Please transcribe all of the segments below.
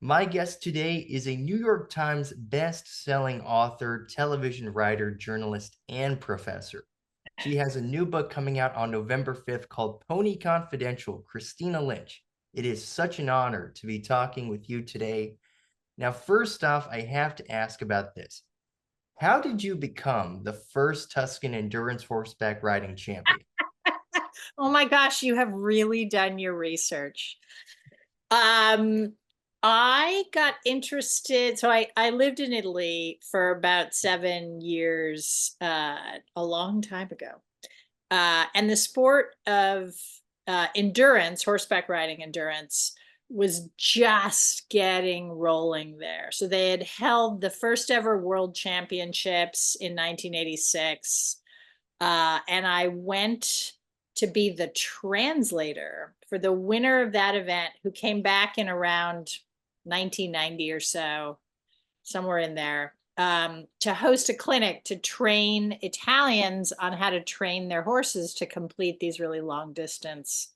My guest today is a New York Times best-selling author, television writer, journalist, and professor. She has a new book coming out on November 5th called Pony Confidential, Christina Lynch. It is such an honor to be talking with you today. Now, first off, I have to ask about this. How did you become the first Tuscan endurance horseback riding champion? Oh my gosh, you have really done your research. Um, I got interested, so I lived in Italy for about 7 years, a long time ago. And the sport of endurance, horseback riding endurance, was just getting rolling there. So they had held the first ever world championships in 1986. And I went to be the translator for the winner of that event, who came back in around 1990 or so, somewhere in there, to host a clinic to train Italians on how to train their horses to complete these really long distance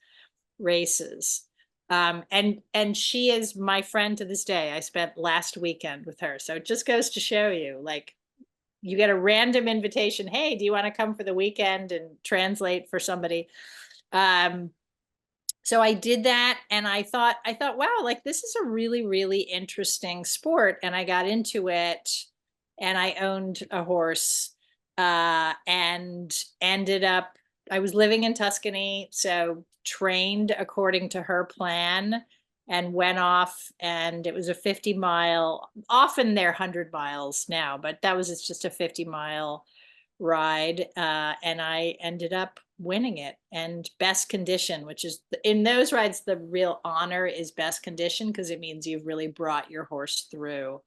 races. And she is my friend to this day. I spent last weekend with her. So it just goes to show you, like, you get a random invitation. Hey, do you want to come for the weekend and translate for somebody? Um, so I did that, and I thought, wow, like, this is a really, really interesting sport. And I got into it, and I owned a horse, and ended up, I was living in Tuscany, so trained according to her plan and went off, and it was a 50-mile, often they're 100 miles now, but that was, it's just a 50-mile ride, and I ended up winning it, and best condition, which is in those rides, the real honor is best condition, because it means you've really brought your horse through,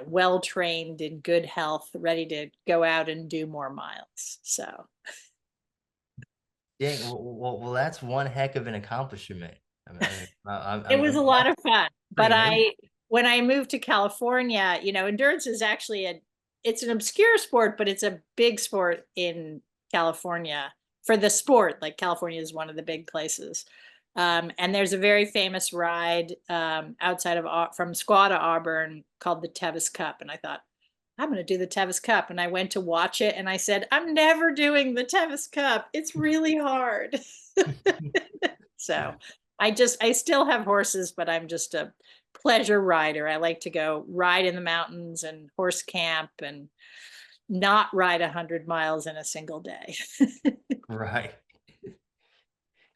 well trained, in good health, ready to go out and do more miles. So Dang, well, that's one heck of an accomplishment. it was a lot That's of fun. pretty But amazing. when I moved to California, endurance is actually it's an obscure sport, but it's a big sport in California for the sport. Like, California is one of the big places. And there's a very famous ride, outside of from Squaw to Auburn, called the Tevis Cup. And I thought, I'm going to do the Tevis Cup. And I went to watch it, and I said, I'm never doing the Tevis Cup. It's really hard. So I still have horses, but I'm just a pleasure rider. I like to go ride in the mountains and horse camp, and not ride 100 miles in a single day. Right.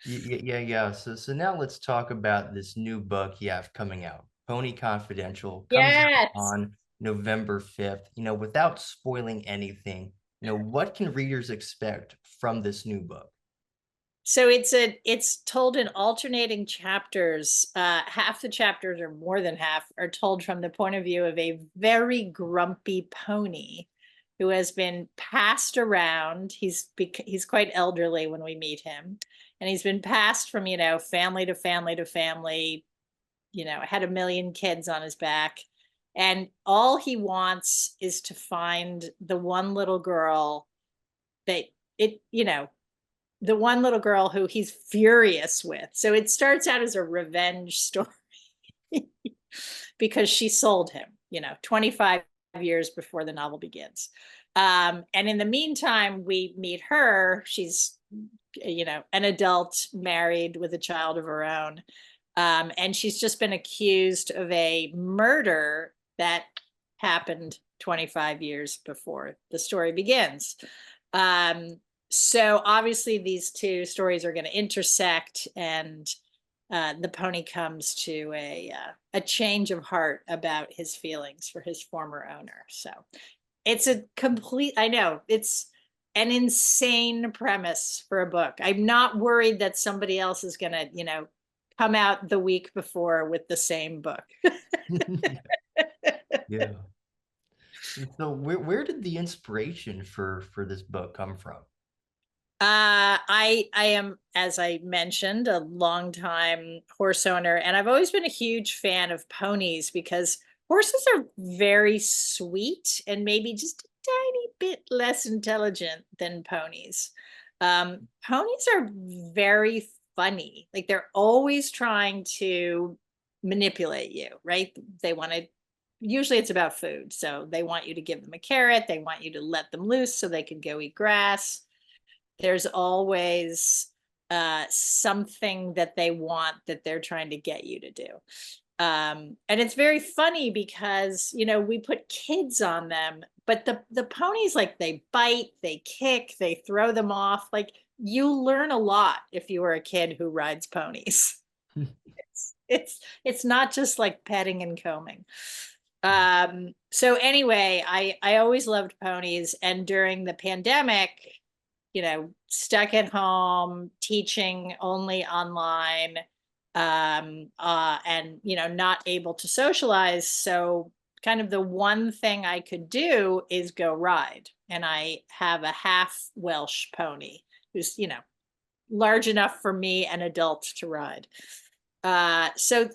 Yeah. So now let's talk about this new book you have coming out. Pony Confidential comes out Yes. on November 5th. Without spoiling anything, what can readers expect from this new book? So it's told in alternating chapters. Half the chapters, or more than half, are told from the point of view of a very grumpy pony who has been passed around. He's quite elderly when we meet him, and he's been passed from, family to family to family. Had a million kids on his back, and all he wants is to find the one little girl that it you know the one little girl who he's furious with. So it starts out as a revenge story because she sold him, 25 years before the novel begins. And in the meantime, we meet her. She's, an adult, married with a child of her own. And she's just been accused of a murder that happened 25 years before the story begins. Um, so obviously these two stories are going to intersect, and the pony comes to a change of heart about his feelings for his former owner. So it's a complete, I know it's an insane premise for a book. I'm not worried that somebody else is going to, come out the week before with the same book. Yeah. And so where did the inspiration for this book come from? I am, as I mentioned, a longtime horse owner, and I've always been a huge fan of ponies because horses are very sweet and maybe just a tiny bit less intelligent than ponies. Ponies are very funny. Like, they're always trying to manipulate you, right? They want to, usually it's about food. So they want you to give them a carrot. They want you to let them loose so they can go eat grass. There's always something that they want that they're trying to get you to do. And it's very funny because, we put kids on them, but the ponies, like, they bite, they kick, they throw them off. Like, you learn a lot if you were a kid who rides ponies. It's not just like petting and combing. So anyway, I always loved ponies, and during the pandemic, stuck at home, teaching only online, and not able to socialize. So kind of the one thing I could do is go ride. And I have a half Welsh pony who's, large enough for me, an adult, to ride. So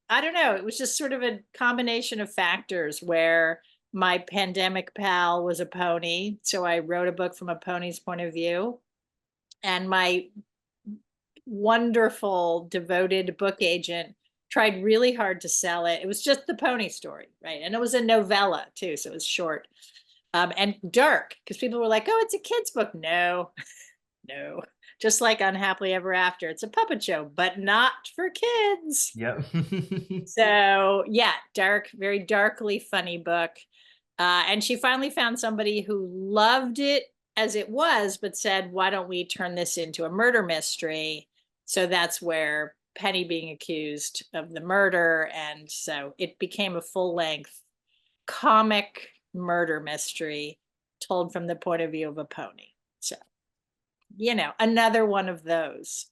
I don't know. It was just sort of a combination of factors where my pandemic pal was a pony. So I wrote a book from a pony's point of view. And my wonderful, devoted book agent tried really hard to sell it. It was just the pony story, right? And it was a novella too. So it was short, and dark, because people were like, oh, it's a kid's book. No, no. Just like Unhappily Ever After, it's a puppet show, but not for kids. Yep. So yeah, dark, very darkly funny book. And she finally found somebody who loved it as it was, but said, why don't we turn this into a murder mystery? So that's where Penny being accused of the murder. And so it became a full-length comic murder mystery told from the point of view of a pony. So, another one of those.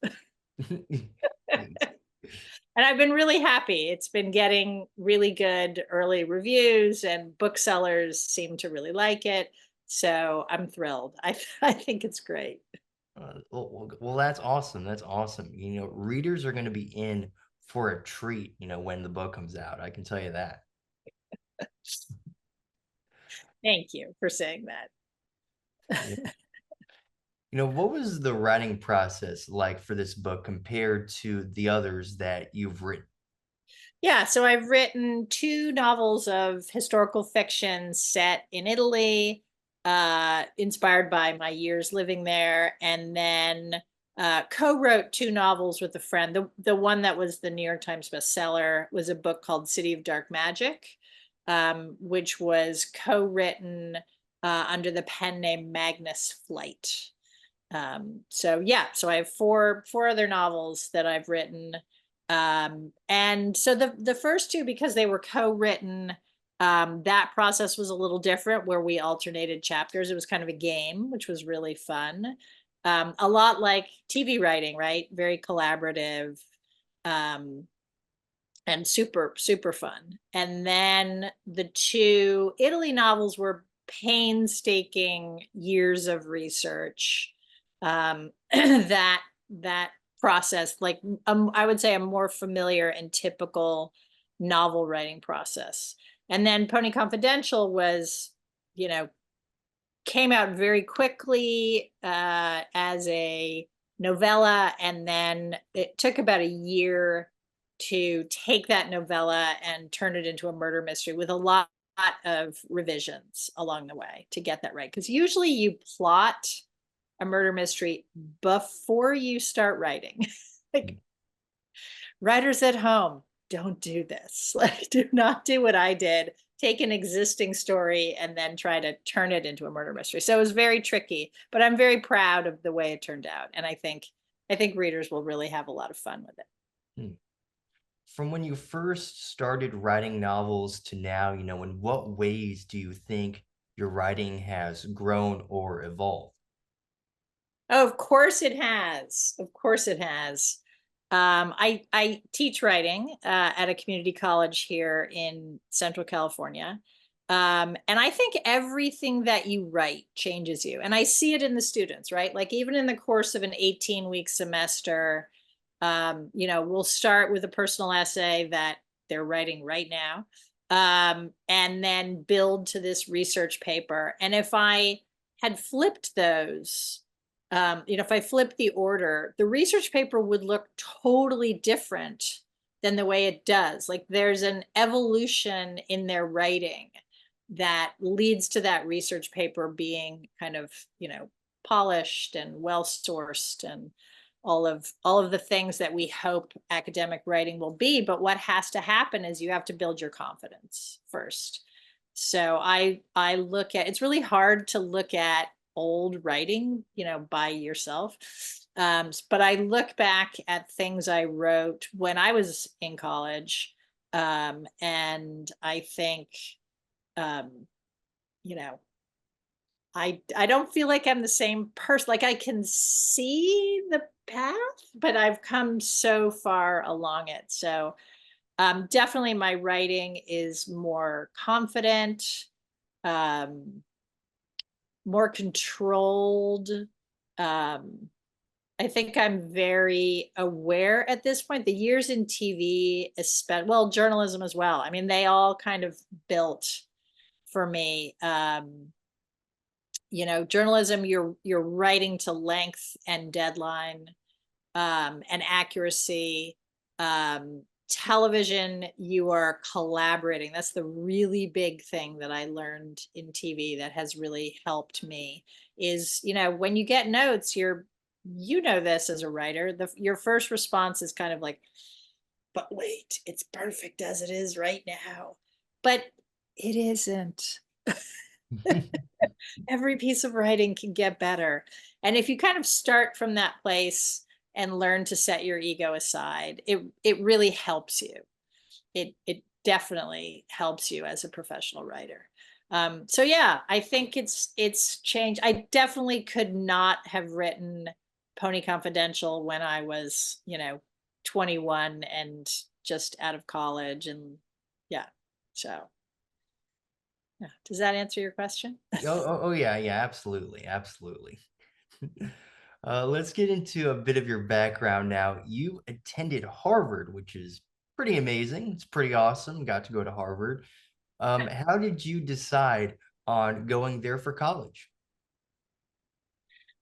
And I've been really happy. It's been getting really good early reviews, and booksellers seem to really like it. So I'm thrilled. I think it's great. Well, that's awesome. That's awesome. Readers are going to be in for a treat, when the book comes out. I can tell you that. Thank you for saying that. Yeah. What was the writing process like for this book compared to the others that you've written? Yeah, so I've written 2 novels of historical fiction set in Italy, inspired by my years living there, and then co-wrote 2 novels with a friend. The one that was the New York Times bestseller was a book called City of Dark Magic, which was co-written under the pen name Magnus Flight. So I have four other novels that I've written. And so the first 2, because they were co-written, that process was a little different, where we alternated chapters. It was kind of a game, which was really fun. A lot like TV writing, right? Very collaborative, and super, super fun. And then the 2 Italy novels were painstaking years of research, that process, like, I would say, a more familiar and typical novel writing process. And then Pony Confidential was, came out very quickly as a novella, and then it took about a year to take that novella and turn it into a murder mystery, with a lot of revisions along the way to get that right. Because usually you plot a murder mystery before you start writing. Like, writers at home, don't do this. Like, do not do what I did. Take an existing story and then try to turn it into a murder mystery. So it was very tricky, but I'm very proud of the way it turned out. And I think readers will really have a lot of fun with it. From when you first started writing novels to now, in what ways do you think your writing has grown or evolved? Oh, of course it has. Of course it has. I teach writing at a community college here in Central California. And I think everything that you write changes you. And I see it in the students, right? Like, even in the course of an 18-week semester, we'll start with a personal essay that they're writing right now, and then build to this research paper. And if I had flipped those, if I flipped the order, the research paper would look totally different than the way it does. Like there's an evolution in their writing that leads to that research paper being kind of, polished and well sourced and all of the things that we hope academic writing will be. But what has to happen is you have to build your confidence first. So I look at, it's really hard to look at old writing, by yourself. But I look back at things I wrote when I was in college, and I think, um, you know, I don't feel like I'm the same person. Like I can see the path, but I've come so far along it. So definitely my writing is more confident, um, more controlled. Um, I think I'm very aware at this point. The years in TV, especially, well, journalism as well. I mean, they all kind of built for me. Journalism, you're writing to length and deadline, and accuracy. Television, you are collaborating. That's the really big thing that I learned in TV that has really helped me is, when you get notes, this as a writer, your first response is kind of like, but wait, it's perfect as it is right now. But it isn't. Every piece of writing can get better. And if you kind of start from that place and learn to set your ego aside, it really helps you. It definitely helps you as a professional writer. So yeah, I think it's changed. I definitely could not have written Pony Confidential when I was, 21 and just out of college. And yeah, so yeah. Does that answer your question? Oh, yeah, yeah, absolutely, absolutely. Let's get into a bit of your background now. You attended Harvard, which is pretty amazing. It's pretty awesome. Got to go to Harvard. How did you decide on going there for college?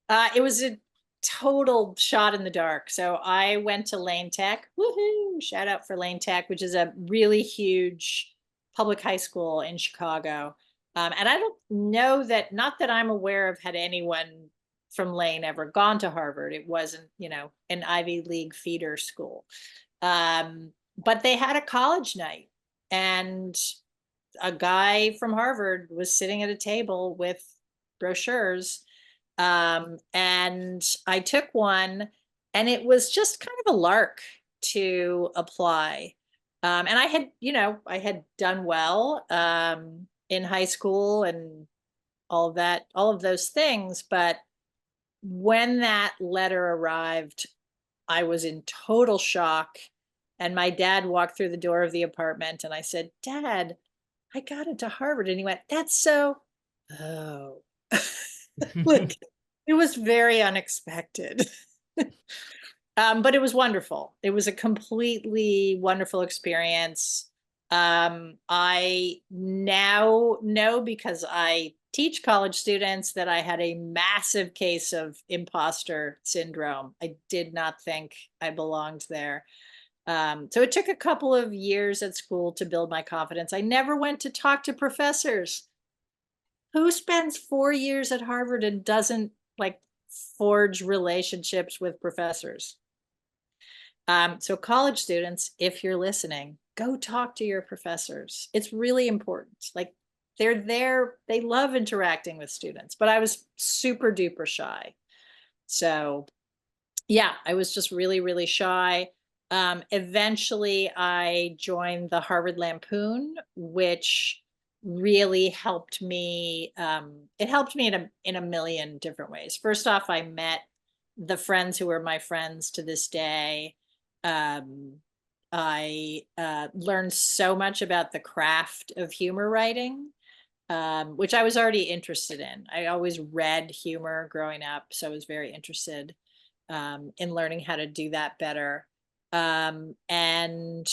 It was a total shot in the dark. So I went to Lane Tech. Woohoo! Shout out for Lane Tech, which is a really huge public high school in Chicago. And I don't know that, not that I'm aware of, had anyone from Lane ever gone to Harvard. It wasn't, an Ivy League feeder school. But they had a college night, and a guy from Harvard was sitting at a table with brochures, and I took one, and it was just kind of a lark to apply. And I had done well, in high school and all of that, all of those things. But when that letter arrived, I was in total shock. And my dad walked through the door of the apartment, and I said, Dad, I got into Harvard. And he went, That's so, oh. Like, it was very unexpected. But it was wonderful. It was a completely wonderful experience. I now know, because I teach college students, that I had a massive case of imposter syndrome. I did not think I belonged there. So it took a couple of years at school to build my confidence. I never went to talk to professors. Who spends 4 years at Harvard and doesn't like forge relationships with professors? So college students, if you're listening, go talk to your professors. It's really important. Like they're there, they love interacting with students, but I was super duper shy. So yeah, I was just really, really shy. Eventually, I joined the Harvard Lampoon, which really helped me. It helped me in a million different ways. First off, I met the friends who are my friends to this day. Um, I learned so much about the craft of humor writing, which I was already interested in. I always read humor growing up, so I was very interested, in learning how to do that better. And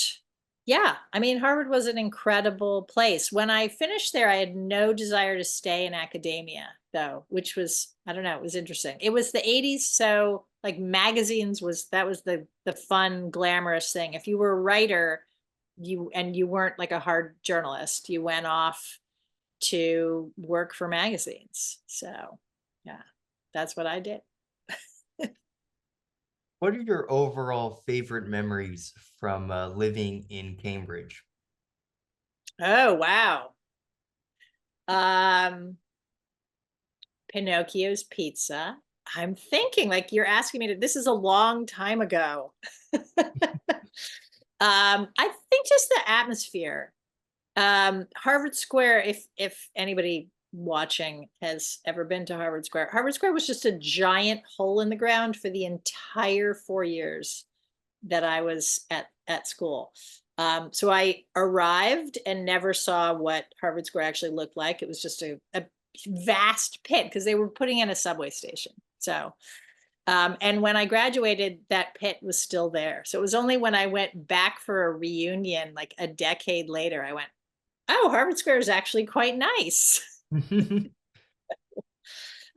Yeah, I mean, Harvard was an incredible place. When I finished there, I had no desire to stay in academia, though, which was, I don't know, it was interesting. It was the 80s, so like magazines was that was the fun, glamorous thing. If you were a writer, you weren't like a hard journalist, you went off to work for magazines. So, yeah, that's what I did. What are your overall favorite memories from living in Cambridge? Oh, wow. Um, Pinocchio's Pizza. I'm thinking like you're asking me to, this is a long time ago. I think just the atmosphere. Harvard Square, if anybody watching has ever been to Harvard Square was just a giant hole in the ground for the entire 4 years that I was at school. So I arrived and never saw what Harvard Square actually looked like. It was just a vast pit because they were putting in a subway station. So, and when I graduated, that pit was still there. So it was only when I went back for a reunion, like a decade later, I went, "Oh, Harvard Square is actually quite nice." Yeah,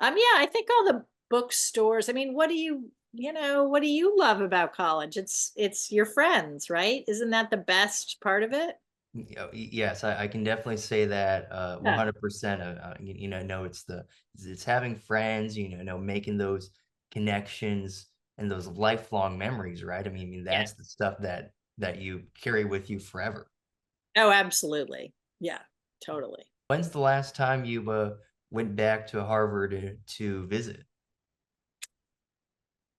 I think all the bookstores. I mean, what do you love about college? It's your friends, right? Isn't that the best part of it? Yes, I can definitely say that Yeah, 100%. No, it's having friends, making those connections and those lifelong memories, right? I mean, yeah. that's the stuff that you carry with you forever. Oh, absolutely. Yeah, totally. When's the last time you went back to Harvard to visit?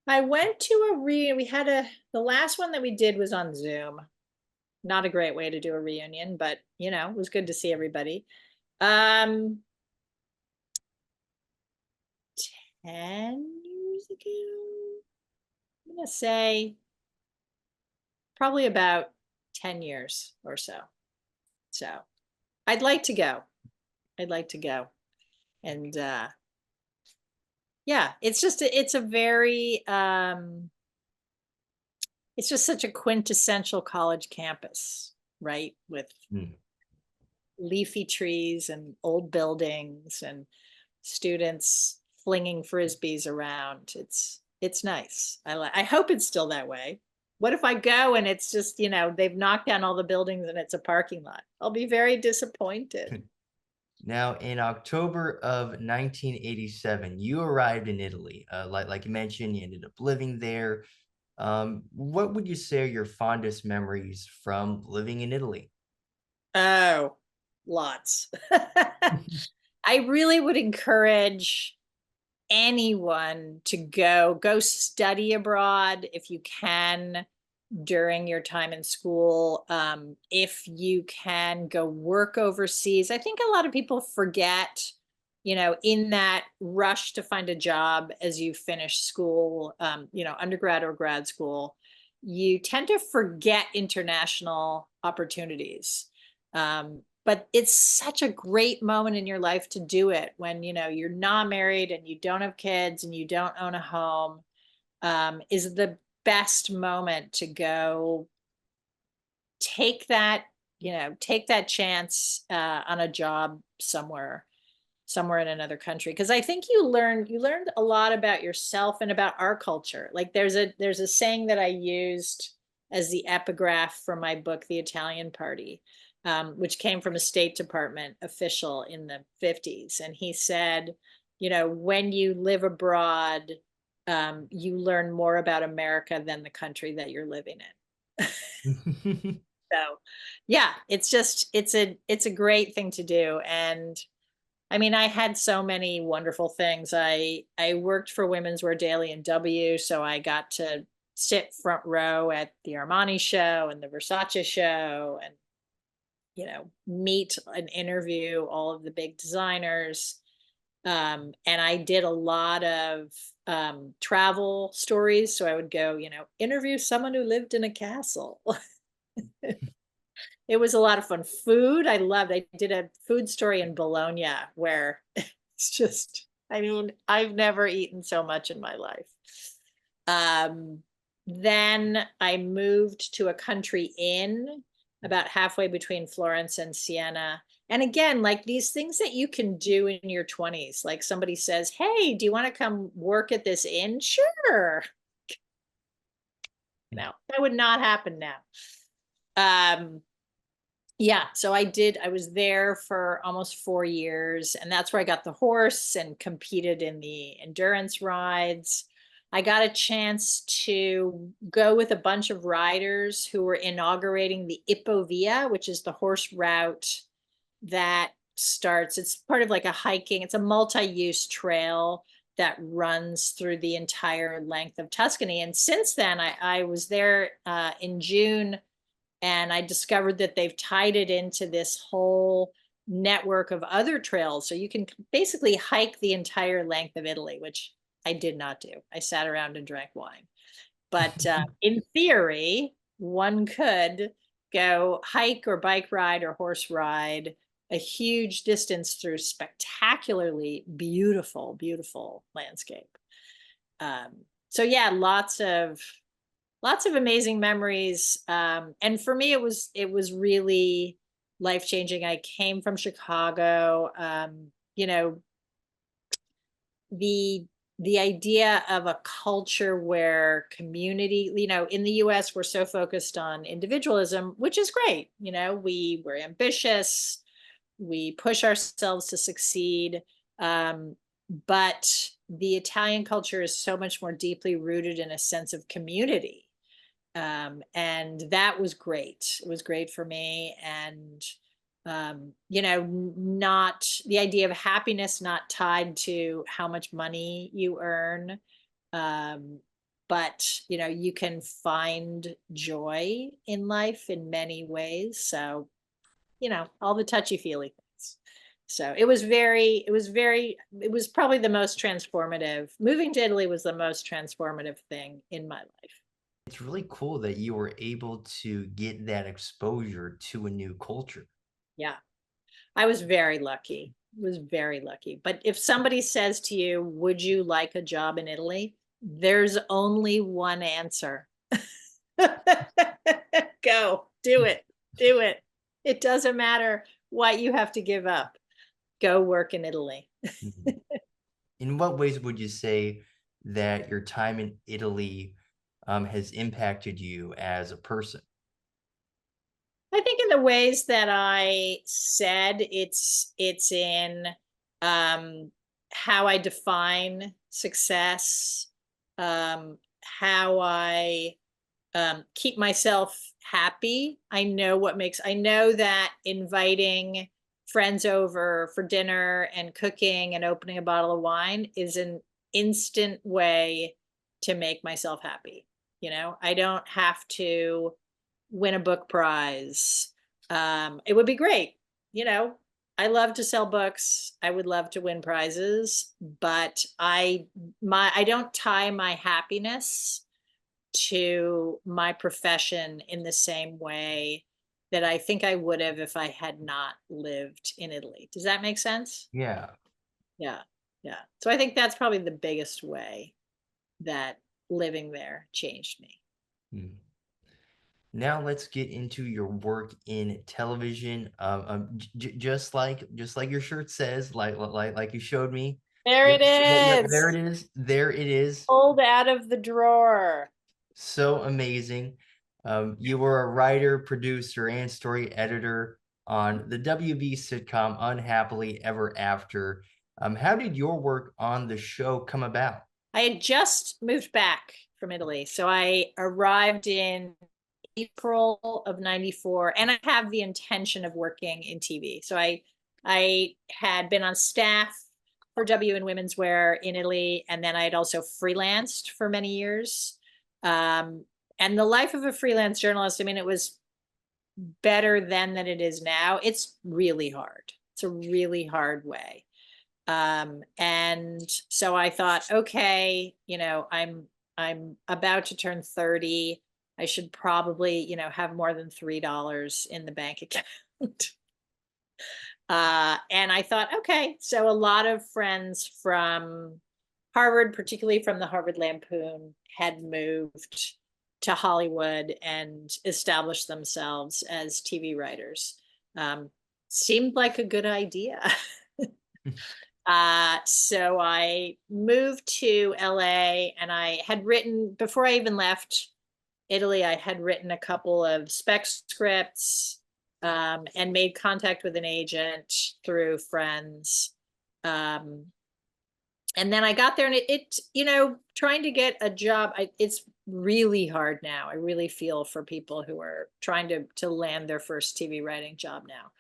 I went to we had the last one that we did was on Zoom. Not a great way to do a reunion, but it was good to see everybody. Um, 10 years ago, I'm gonna say probably about 10 years or so. So I'd like to go. I'd like to go. And yeah, it's a very it's just such a quintessential college campus, right? With Hmm. leafy trees and old buildings and students flinging frisbees around. It's nice. I hope it's still that way. What if I go and it's just, they've knocked down all the buildings and it's a parking lot? I'll be very disappointed. Now, in October of 1987, you arrived in Italy. Like you mentioned, you ended up living there. What would you say are your fondest memories from living in Italy? Oh, lots. I really would encourage anyone to go study abroad if you can during your time in school. If you can go work overseas, I think a lot of people forget, in that rush to find a job as you finish school, undergrad or grad school, you tend to forget international opportunities. But it's such a great moment in your life to do it when you're not married and you don't have kids and you don't own a home. Is the best moment to go take that take that chance on a job somewhere in another country, because I think you learned a lot about yourself and about our culture. Like there's a saying that I used as the epigraph for my book The Italian Party, which came from a State Department official in the 50s, and he said, when you live abroad, you learn more about America than the country that you're living in. So, yeah, it's a great thing to do. And I mean, I had so many wonderful things. I worked for Women's Wear Daily and W, so I got to sit front row at the Armani show and the Versace show, and meet and interview all of the big designers. And I did a lot of travel stories. So I would go, interview someone who lived in a castle. It was a lot of fun. Food, I loved. I did a food story in Bologna where it's just, I mean, I've never eaten so much in my life. Um, then I moved to a country inn about halfway between Florence and Siena. And again, like these things that you can do in your 20s, like somebody says, hey, do you want to come work at this inn? Sure. No, that would not happen now. Um, yeah, so I was there for almost 4 years, and that's where I got the horse and competed in the endurance rides. I got a chance to go with a bunch of riders who were inaugurating the Ipovia, which is the horse route that starts, it's part of like a hiking, it's a multi-use trail that runs through the entire length of Tuscany. And since then, I was there in June, and I discovered that they've tied it into this whole network of other trails. So you can basically hike the entire length of Italy, which I did not do. I sat around and drank wine. But in theory, one could go hike or bike ride or horse ride a huge distance through spectacularly beautiful, beautiful landscape. So yeah, lots of amazing memories. And for me, it was really life changing. I came from Chicago. You know, the the idea of a culture where community, you know, in the US, we're so focused on individualism, which is great. You know, we're ambitious, we push ourselves to succeed. But the Italian culture is so much more deeply rooted in a sense of community. And that was great. It was great for me. And, you know, not the idea of happiness, not tied to how much money you earn. Um, but, you know, you can find joy in life in many ways. So, you know, all the touchy feely things. So it was probably the most transformative. Moving to Italy was the most transformative thing in my life. It's really cool that you were able to get that exposure to a new culture. Yeah. I was very lucky. Was very lucky. But if somebody says to you, would you like a job in Italy? There's only one answer. Go, do it, do it. It doesn't matter what you have to give up. Go work in Italy. Mhm. In what ways would you say that your time in Italy has impacted you as a person? I think in the ways that I said, it's in um, how I define success, how I keep myself happy. I know that inviting friends over for dinner and cooking and opening a bottle of wine is an instant way to make myself happy. You know, I don't have to win a book prize. It would be great. You know, I love to sell books. I would love to win prizes, but I don't tie my happiness to my profession in the same way that I think I would have if I had not lived in Italy. Does that make sense? Yeah. Yeah. Yeah. So I think that's probably the biggest way that living there changed me. Hmm. Now let's get into your work in television. Just like your shirt says, like you showed me. There Yep, it yep, is. there it is. There it is. Pulled out of the drawer. So amazing. You were a writer, producer, and story editor on the WB sitcom Unhappily Ever After. How did your work on the show come about? I had just moved back from Italy. So I arrived in April of 94, and I have the intention of working in TV. So I had been on staff for W and Women's Wear in Italy, and then I had also freelanced for many years. And the life of a freelance journalist, I mean, it was better then than it is now. It's really hard. It's a really hard way. And so I thought, okay, you know, I'm about to turn 30. I should probably, you know, have more than $3 in the bank account. And I thought, okay, so a lot of friends from Harvard, particularly from the Harvard Lampoon, had moved. to Hollywood and establish themselves as TV writers. Um, Seemed like a good idea. So I moved to LA, and I had written, before I even left Italy, I had written a couple of spec scripts, and made contact with an agent through friends. Um, and then I got there, and trying to get a job, it's really hard now. I really feel for people who are trying to land their first TV writing job now.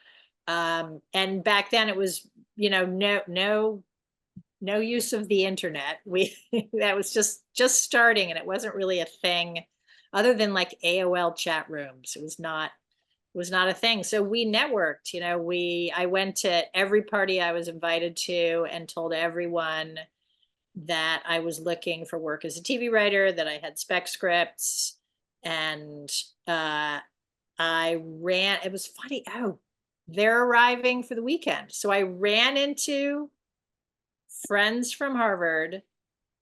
And back then it was, no use of the internet. We that was just starting, and it wasn't really a thing other than like AOL chat rooms. It was not a thing. So we networked, I went to every party I was invited to and told everyone that I was looking for work as a TV writer, that I had spec scripts, and it was funny. Oh, they're arriving for the weekend. So I ran into friends from Harvard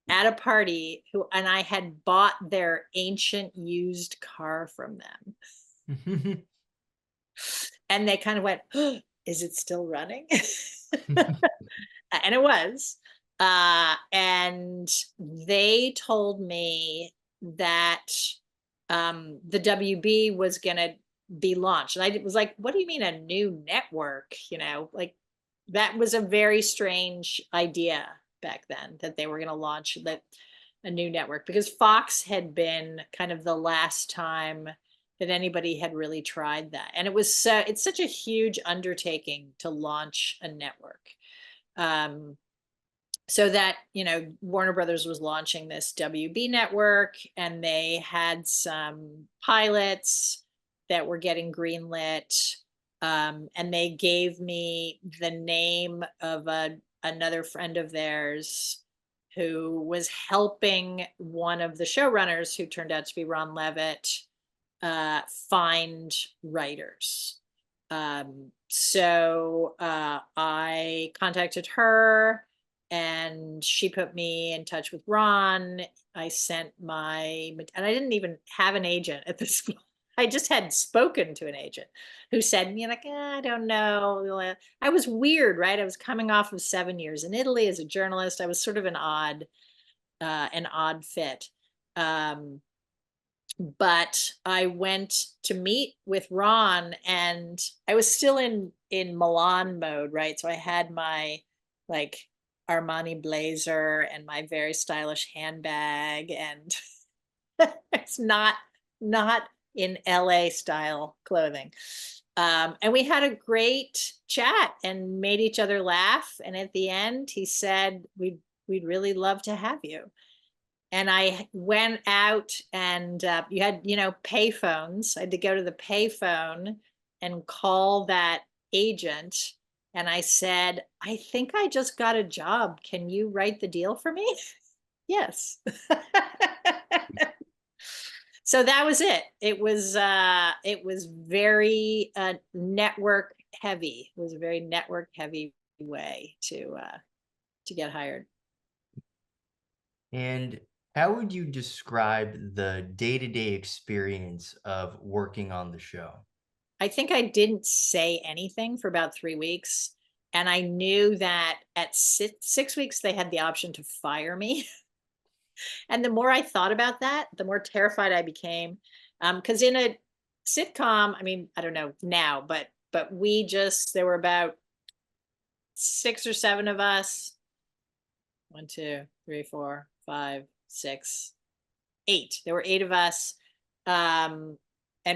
at a party and I had bought their ancient used car from them. And they kind of went, "Oh, is it still running?" And it was. And they told me that the WB was going to be launched. And I was like, what do you mean a new network? Like that was a very strange idea back then, that they were going to launch a new network, because Fox had been kind of the last time that anybody had really tried that. And it's such a huge undertaking to launch a network. Um, so that, Warner Brothers was launching this WB network, and they had some pilots that were getting greenlit. And they gave me the name of another friend of theirs who was helping one of the showrunners, who turned out to be Ron Levitt, find writers. So I contacted her, and she put me in touch with Ron. I sent and I didn't even have an agent at this point. I just had spoken to an agent who said, like, I don't know. I was weird, right? I was coming off of 7 years in Italy as a journalist. I was sort of an odd fit. But I went to meet with Ron, and I was still in Milan mode, right? So I had my like Armani blazer and my very stylish handbag, and it's not in LA style clothing. And we had a great chat and made each other laugh. And at the end, he said, we'd really love to have you. And I went out, and you had, pay phones. I had to go to the pay phone and call that agent. And I said, I think I just got a job. Can you write the deal for me? Yes. So that was it. It was very network heavy. It was a very network heavy way to get hired. And how would you describe the day-to-day experience of working on the show? I think I didn't say anything for about 3 weeks. And I knew that at 6 weeks, they had the option to fire me. And the more I thought about that, the more terrified I became. Because in a sitcom, I mean, I don't know now, but there were about 6 or 7 of us. 1, 2, 3, 4, 5, 6, 8. There were 8 of us. And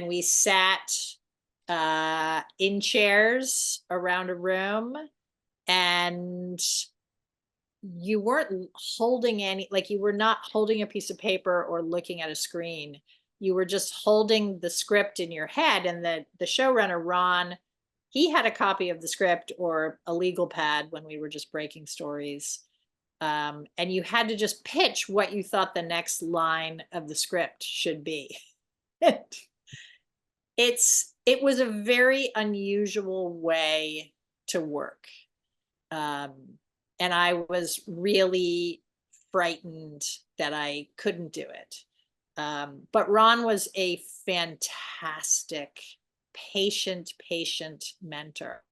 we sat in chairs around a room, and you weren't holding you were not holding a piece of paper or looking at a screen. You were just holding the script in your head, and the showrunner, Ron, he had a copy of the script or a legal pad when we were just breaking stories. And you had to just pitch what you thought the next line of the script should be. It was a very unusual way to work. Um, and I was really frightened that I couldn't do it. But Ron was a fantastic, patient mentor.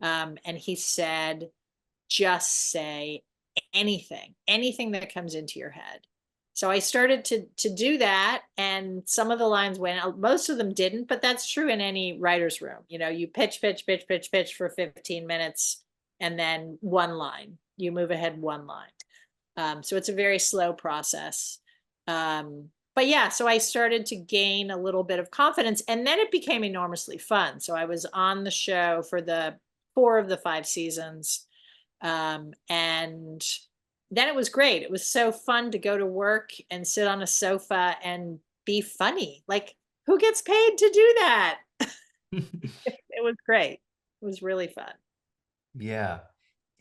And he said, just say anything that comes into your head. So I started to do that, and some of the lines went out, most of them didn't, but that's true in any writer's room. You know, you pitch for 15 minutes, and then one line. You move ahead one line. So it's a very slow process. But yeah, so I started to gain a little bit of confidence, and then it became enormously fun. So I was on the show for the 4 of the 5 seasons. And then it was great. It was so fun to go to work and sit on a sofa and be funny. Like, who gets paid to do that? It was great. It was really fun. Yeah.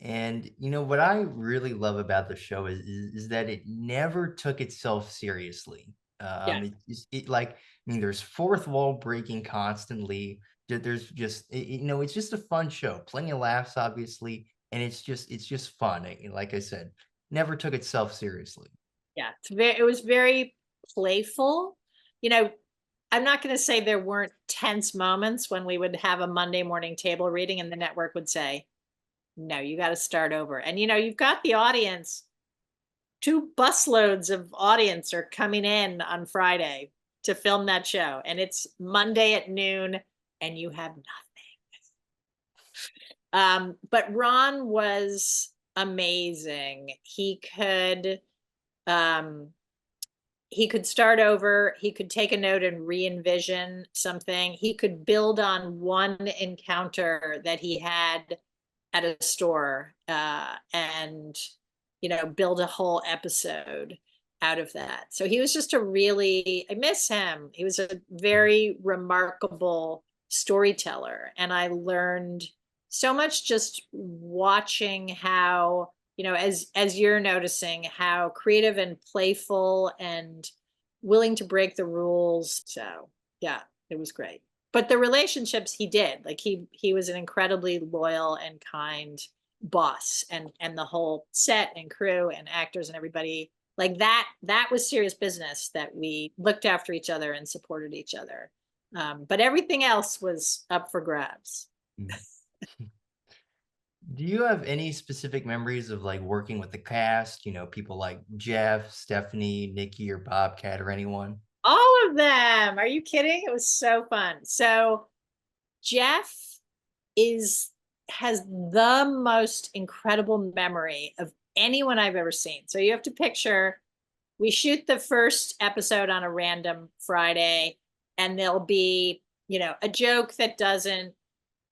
And what I really love about the show is that it never took itself seriously. Yeah. It like, I mean, there's fourth wall breaking constantly. There's just it's just a fun show. Plenty of laughs, obviously, and it's just fun. Like I said, never took itself seriously. Yeah. It was very playful. You know, I'm not going to say there weren't tense moments when we would have a Monday morning table reading and the network would say, no, you got to start over. And, you've got the audience. 2 busloads of audience are coming in on Friday to film that show, and it's Monday at noon, and you have nothing. But Ron was amazing. Um, he could start over. He could take a note and re-envision something. He could build on one encounter that he had at a store, and build a whole episode out of that. So he was just I miss him. He was a very remarkable storyteller, and I learned so much just watching how, as you're noticing, how creative and playful and willing to break the rules. So yeah, it was great. But the relationships he did, like, he was an incredibly loyal and kind boss, and the whole set and crew and actors and everybody, like, that was serious business, that we looked after each other and supported each other. But everything else was up for grabs. Mm. Do you have any specific memories of like working with the cast? People like Jeff, Stephanie, Nikki, or Bobcat, or anyone? All of them. Are you kidding? It was so fun. So Jeff is has the most incredible memory of anyone I've ever seen. So you have to picture, we shoot the first episode on a random Friday, and there'll be, a joke that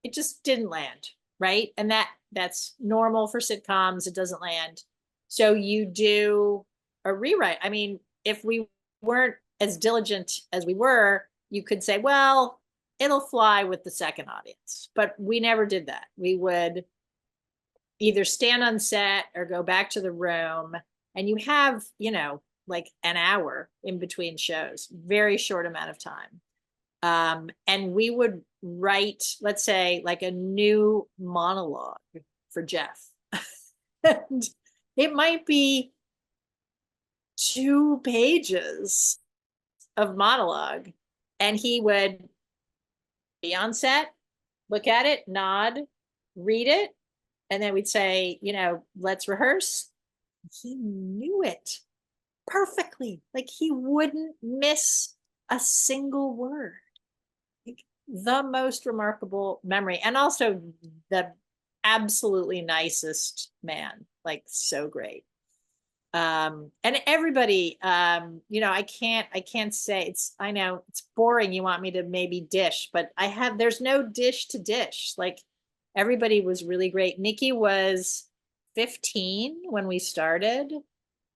it just didn't land, right? And that's normal for sitcoms. It doesn't land. So you do a rewrite. I mean, if we weren't as diligent as we were, you could say, well, it'll fly with the second audience. But we never did that. We would either stand on set or go back to the room, and you have, like an hour in between shows, very short amount of time. And we would write, let's say, like a new monologue for Jeff. And it might be 2 pages of monologue. And he would be on set, look at it, nod, read it, and then we'd say, let's rehearse. He knew it perfectly. Like, he wouldn't miss a single word. Like, the most remarkable memory, and also the absolutely nicest man. Like, so great. And everybody, I can't say, I know it's boring. You want me to maybe dish, but there's no dish to dish. Like, everybody was really great. Nikki was 15 when we started.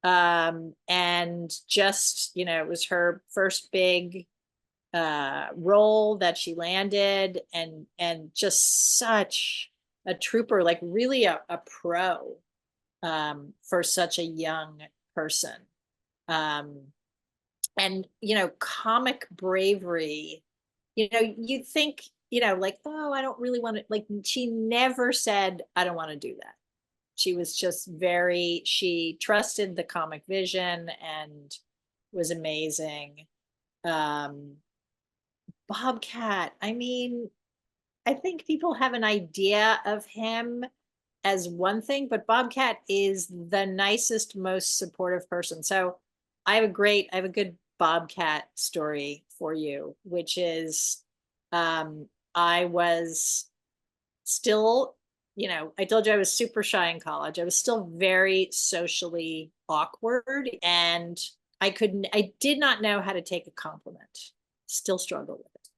And just, it was her first big role that she landed, and just such a trooper, like, really a pro, for such a young person. Um, and comic bravery. You'd think, like, oh, I don't really want to, like, she never said, I don't want to do that. She was just she trusted the comic vision, and was amazing. Um, Bobcat, I mean, I think people have an idea of him as one thing, but Bobcat is the nicest, most supportive person. So I have a good Bobcat story for you, which is I was still, I told you I was super shy in college. I was still very socially awkward, and I did not know how to take a compliment. Still struggle with it.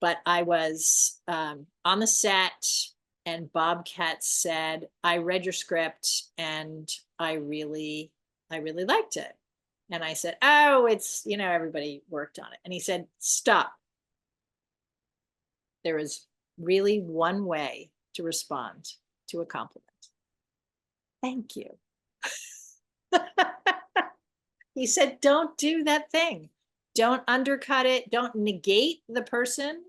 But I was on the set, and Bobcat said, "I read your script and I really liked it." And I said, "Oh, it's, everybody worked on it." And he said, "Stop. There is really one way to respond to a compliment. Thank you." He said, "Don't do that thing. Don't undercut it. Don't negate the person,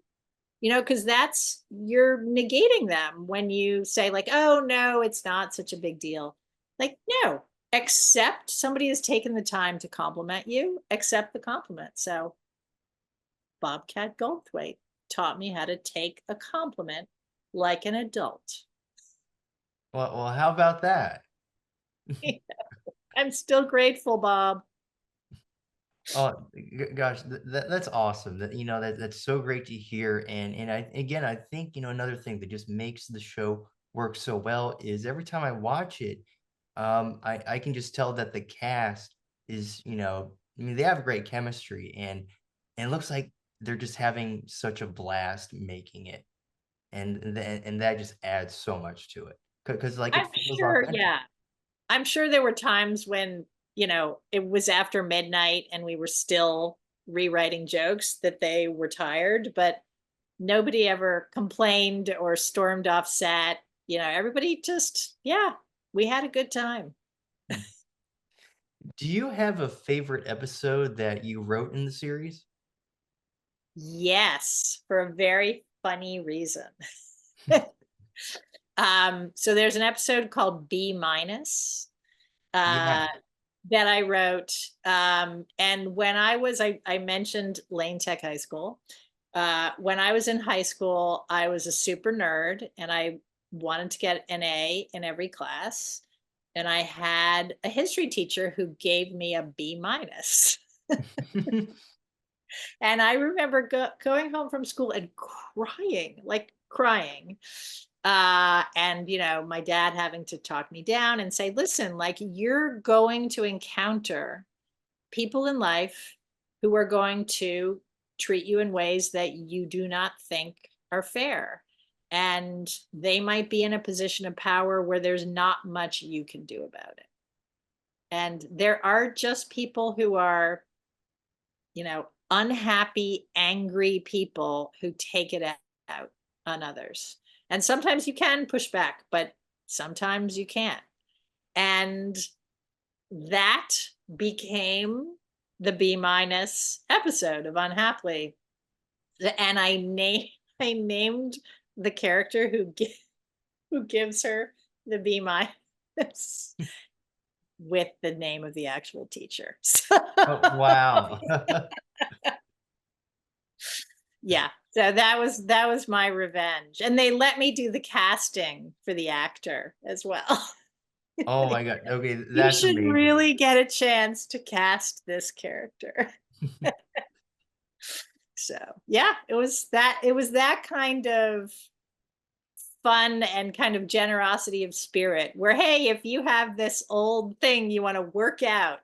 because you're negating them when you say, like, oh, no, it's not such a big deal. Like, no, accept somebody has taken the time to compliment you, accept the compliment." So Bobcat Goldthwait taught me how to take a compliment like an adult. Well, how about that? I'm still grateful, Bob. Oh, gosh, that's awesome. That's so great to hear. And I think another thing that just makes the show work so well is every time I watch it, I can just tell that the cast is, I mean, they have great chemistry, and it looks like they're just having such a blast making it, and that just adds so much to it because like it I'm feels sure, authentic. yeah. I'm sure there were times when, it was after midnight and we were still rewriting jokes that they were tired, but nobody ever complained or stormed off set. Everybody just, yeah, we had a good time. Do you have a favorite episode that you wrote in the series? Yes, for a very funny reason. So there's an episode called B minus. Yeah. Uh, that I wrote. And when I mentioned Lane Tech High School. When I was in high school, I was a super nerd and I wanted to get an A in every class. And I had a history teacher who gave me a B minus. And I remember going home from school and crying, like crying. And, my dad having to talk me down and say, listen, like, you're going to encounter people in life who are going to treat you in ways that you do not think are fair. And they might be in a position of power where there's not much you can do about it. And there are just people who are, unhappy, angry people who take it out on others. And sometimes you can push back, but sometimes you can't. And that became the B minus episode of Unhappily. And I named the character who gives her the B minus with the name of the actual teacher. So Oh, wow. yeah. So that was my revenge. And they let me do the casting for the actor as well. Oh my god. Okay, You that's should amazing. really get a chance to cast this character. So yeah, it was that kind of fun and kind of generosity of spirit where, hey, if you have this old thing you want to work out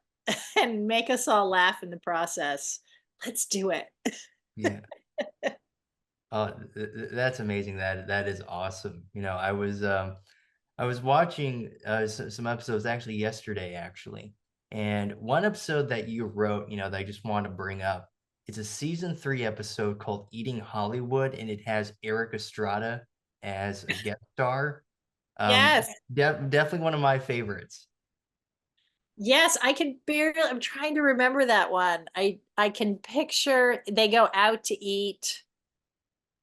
and make us all laugh in the process, let's do it. Yeah. That's amazing. That is awesome. I was watching some episodes actually yesterday, actually, and one episode that you wrote, that I just want to bring up. It's a season 3 episode called "Eating Hollywood," and it has Eric Estrada as a guest star. Um, Yes. Definitely one of my favorites. Yes, I'm trying to remember that one. I can picture they go out to eat,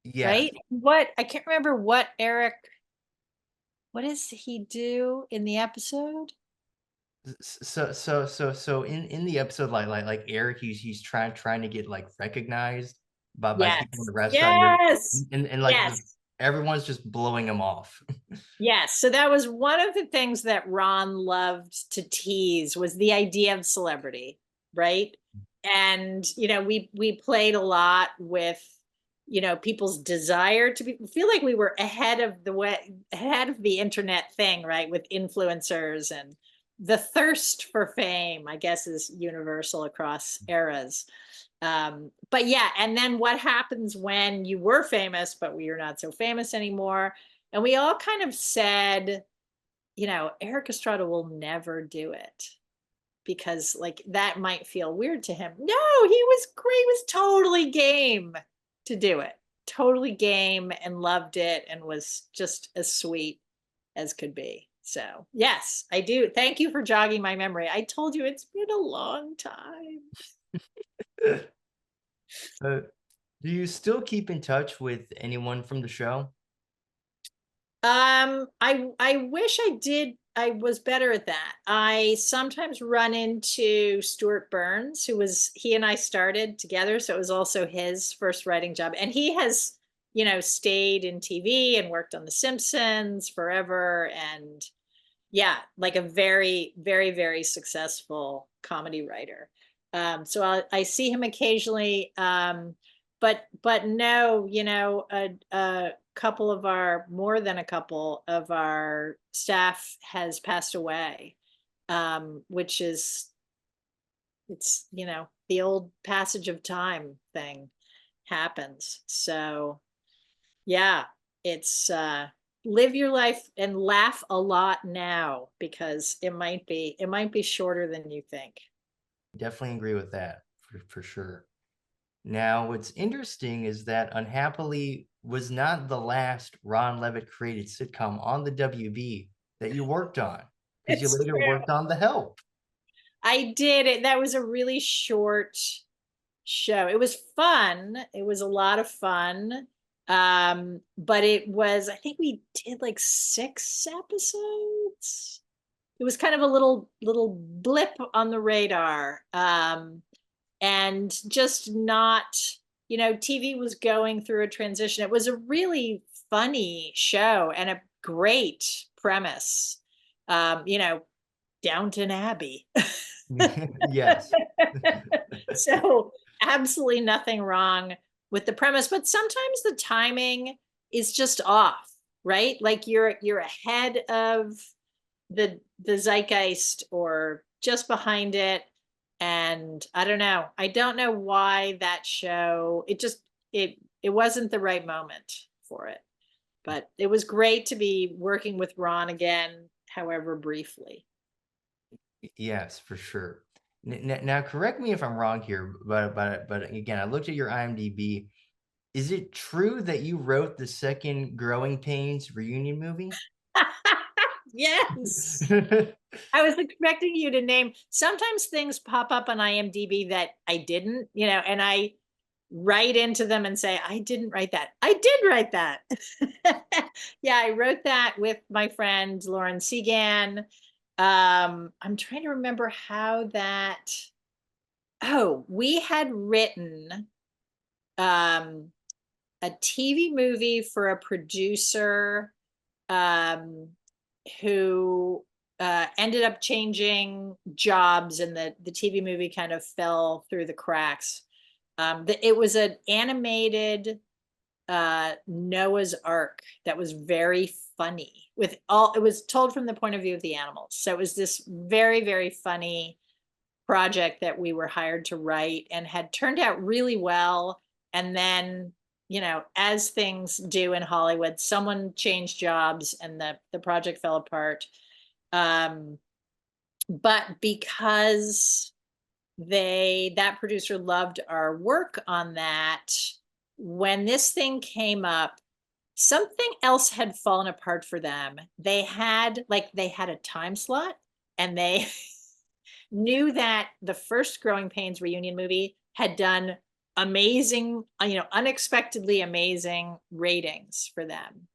Yes. right? I can't remember what does he do in the episode? So in the episode, like Eric, he's trying to get like recognized by people in Yes. the restaurant, Yes. and like Yes. everyone's just blowing him off. Yes. So that was one of the things that Ron loved to tease was the idea of celebrity, right? And we played a lot with people's desire to feel like we were ahead of the internet thing, right? With influencers, and the thirst for fame, I guess, is universal across eras. But yeah, and then what happens when you were famous, but we are not so famous anymore? And we all kind of said, Eric Estrada will never do it because like that might feel weird to him. No, he was great. He was totally game to do it. Totally game and loved it and was just as sweet as could be. So, yes, I do. Thank you for jogging my memory. I told you it's been a long time. Uh, do you still keep in touch with anyone from the show? I wish I did. I was better at that. I sometimes run into Stuart Burns, he and I started together, so it was also his first writing job. And he has, stayed in TV and worked on The Simpsons forever. And yeah, like a very, very, very successful comedy writer. So I see him occasionally, but no, a couple of more than a couple of our staff has passed away, which is it's the old passage of time thing happens. So yeah, it's live your life and laugh a lot now because it might be shorter than you think. Definitely agree with that for sure. Now, what's interesting is that Unhappily was not the last Ron Levitt created sitcom on the WB that you worked on, because you It's later true. worked on The Help. I did it. That was a really short show. It was fun. It was a lot of fun. But I think we did like 6 episodes. It was kind of a little blip on the radar. And just not, TV was going through a transition. It was a really funny show and a great premise. Downton Abbey. Yes. So absolutely nothing wrong with the premise, but sometimes the timing is just off, right? Like you're ahead of the zeitgeist or just behind it. And I don't know. I don't know why that show, it wasn't the right moment for it. But it was great to be working with Ron again, however briefly. Yes, for sure. Now, correct me if I'm wrong here, but again, I looked at your IMDb. Is it true that you wrote the second Growing Pains reunion movie? Yes. I was expecting you to name. Sometimes things pop up on IMDb that I didn't, and I write into them and say, I didn't write that. I did write that. Yeah, I wrote that with my friend Lauren Segan. I'm trying to remember how that. Oh, we had written um, a TV movie for a producer um, who ended up changing jobs, and the TV movie kind of fell through the cracks. It was an animated Noah's Ark that was very funny. It was told from the point of view of the animals, so it was this very, very funny project that we were hired to write and had turned out really well. And then, as things do in Hollywood, someone changed jobs and the project fell apart. Um, but because that producer loved our work on that, when this thing came up, something else had fallen apart for them. They had a time slot, and they knew that the first Growing Pains reunion movie had done amazing, unexpectedly amazing ratings for them.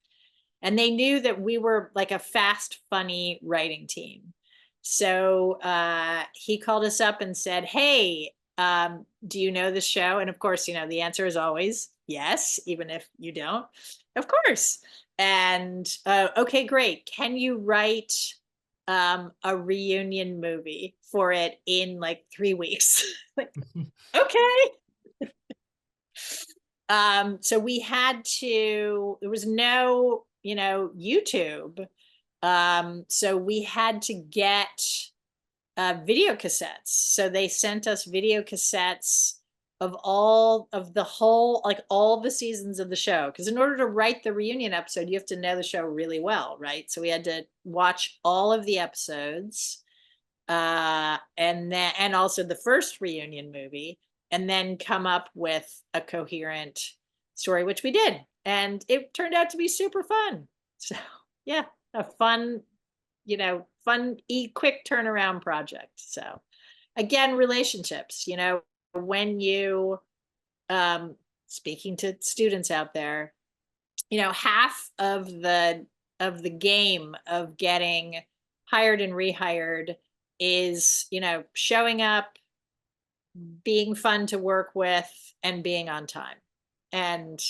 And they knew that we were like a fast, funny writing team. So he called us up and said, "Hey, do you know the show?" And of course, the answer is always yes, even if you don't. Of course. And okay, great. Can you write a reunion movie for it in like 3 weeks? Like, okay. So we had to, there was no, YouTube. So we had to get video cassettes. So they sent us video cassettes of all of the whole, like all the seasons of the show. Because in order to write the reunion episode, you have to know the show really well, right? So we had to watch all of the episodes, and also the first reunion movie, and then come up with a coherent story, which we did, and it turned out to be super fun. So yeah, a fun, quick turnaround project. So again, relationships, when you, um speaking to students out there, half of the game of getting hired and rehired is, showing up, being fun to work with, and being on time. And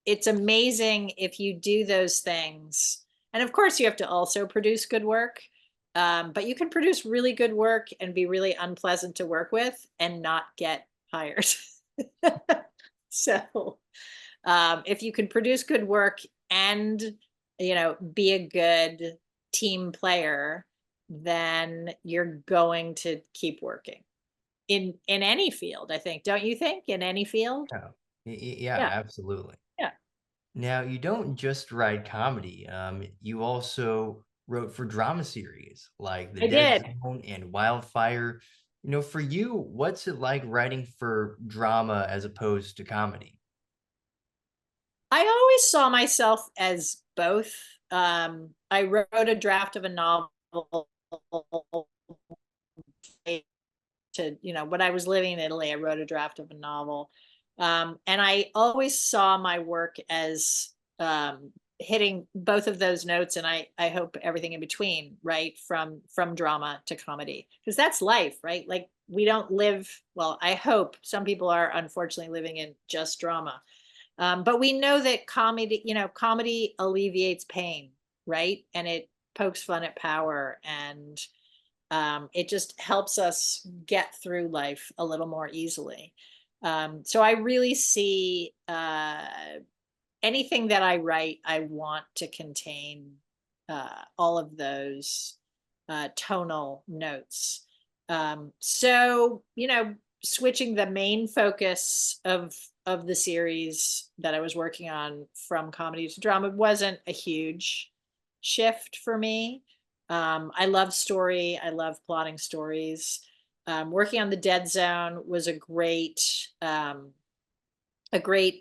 it's amazing if you do those things. And of course, you have to also produce good work. But you can produce really good work and be really unpleasant to work with and not get hired. So, if you can produce good work and, be a good team player, then you're going to keep working in any field, I think. Don't you think, in any field? Yeah, yeah, Yeah, absolutely. yeah, Now, you don't just write comedy. You also wrote for drama series like The I Dead did. Zone and Wildfire. For you, what's it like writing for drama as opposed to comedy? I always saw myself as both. I wrote a draft of a novel to, when I was living in Italy. I wrote a draft of a novel. And I always saw my work as, hitting both of those notes, and I hope everything in between, right? From drama to comedy, because that's life, right? Like, we don't live, well, I hope some people are unfortunately living in just drama. But we know that comedy alleviates pain, right? And it pokes fun at power, and it just helps us get through life a little more easily. So I really see, anything that I write, I want to contain all of those tonal notes. So, switching the main focus of the series that I was working on from comedy to drama wasn't a huge shift for me. I love story. I love plotting stories. Working on the Dead Zone was a great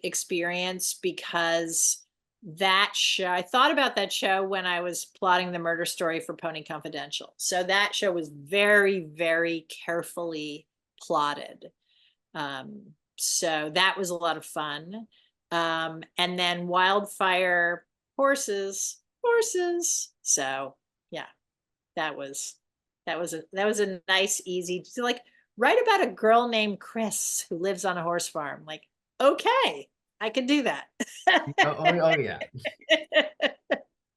experience, because that show, I thought about that show when I was plotting the murder story for Pony Confidential. So that show was very, very carefully plotted. So that was a lot of fun. And then Wildfire, horses, horses. So yeah, that was a nice, easy to, like, write about a girl named Chris who lives on a horse farm. Like, okay, I can do that. Oh, yeah.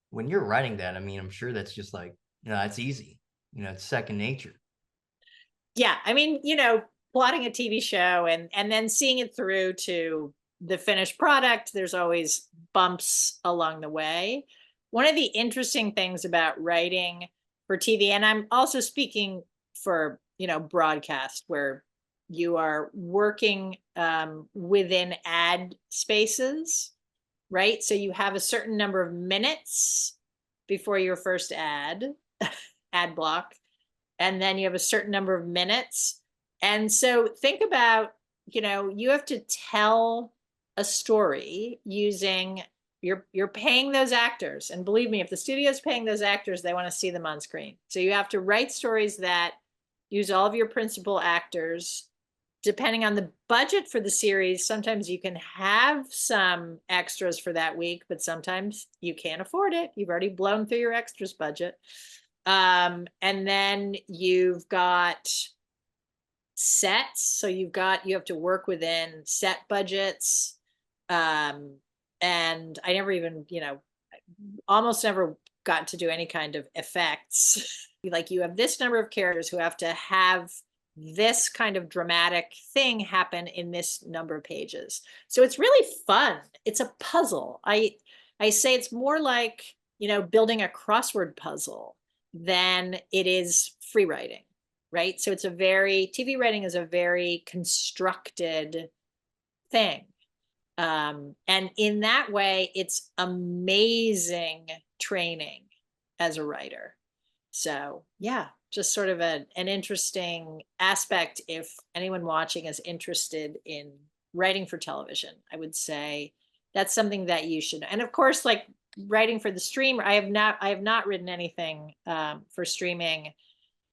When you're writing that, I mean, I'm sure that's just like, that's easy. It's second nature. Yeah, I mean, plotting a TV show and then seeing it through to the finished product, there's always bumps along the way. One of the interesting things about writing for TV, and I'm also speaking for, broadcast, where you are working within ad spaces, right? So you have a certain number of minutes before your first ad block, and then you have a certain number of minutes. And so think about, you have to tell a story using, you're paying those actors. And believe me, if the studio's paying those actors, they want to see them on screen. So you have to write stories that use all of your principal actors. Depending on the budget for the series, sometimes you can have some extras for that week, but sometimes you can't afford it. You've already blown through your extras budget. And then you've got sets. So you have to work within set budgets. Um, and I never even, almost never got to do any kind of effects. Like you have this number of characters who have to have this kind of dramatic thing happen in this number of pages. So it's really fun. It's a puzzle. I say it's more like, building a crossword puzzle than it is free writing, right? So TV writing is a very constructed thing. And in that way, it's amazing training as a writer. So yeah, just sort of an interesting aspect. If anyone watching is interested in writing for television, I would say that's something that you should know. And of course, like writing for the stream, I have not written anything for streaming,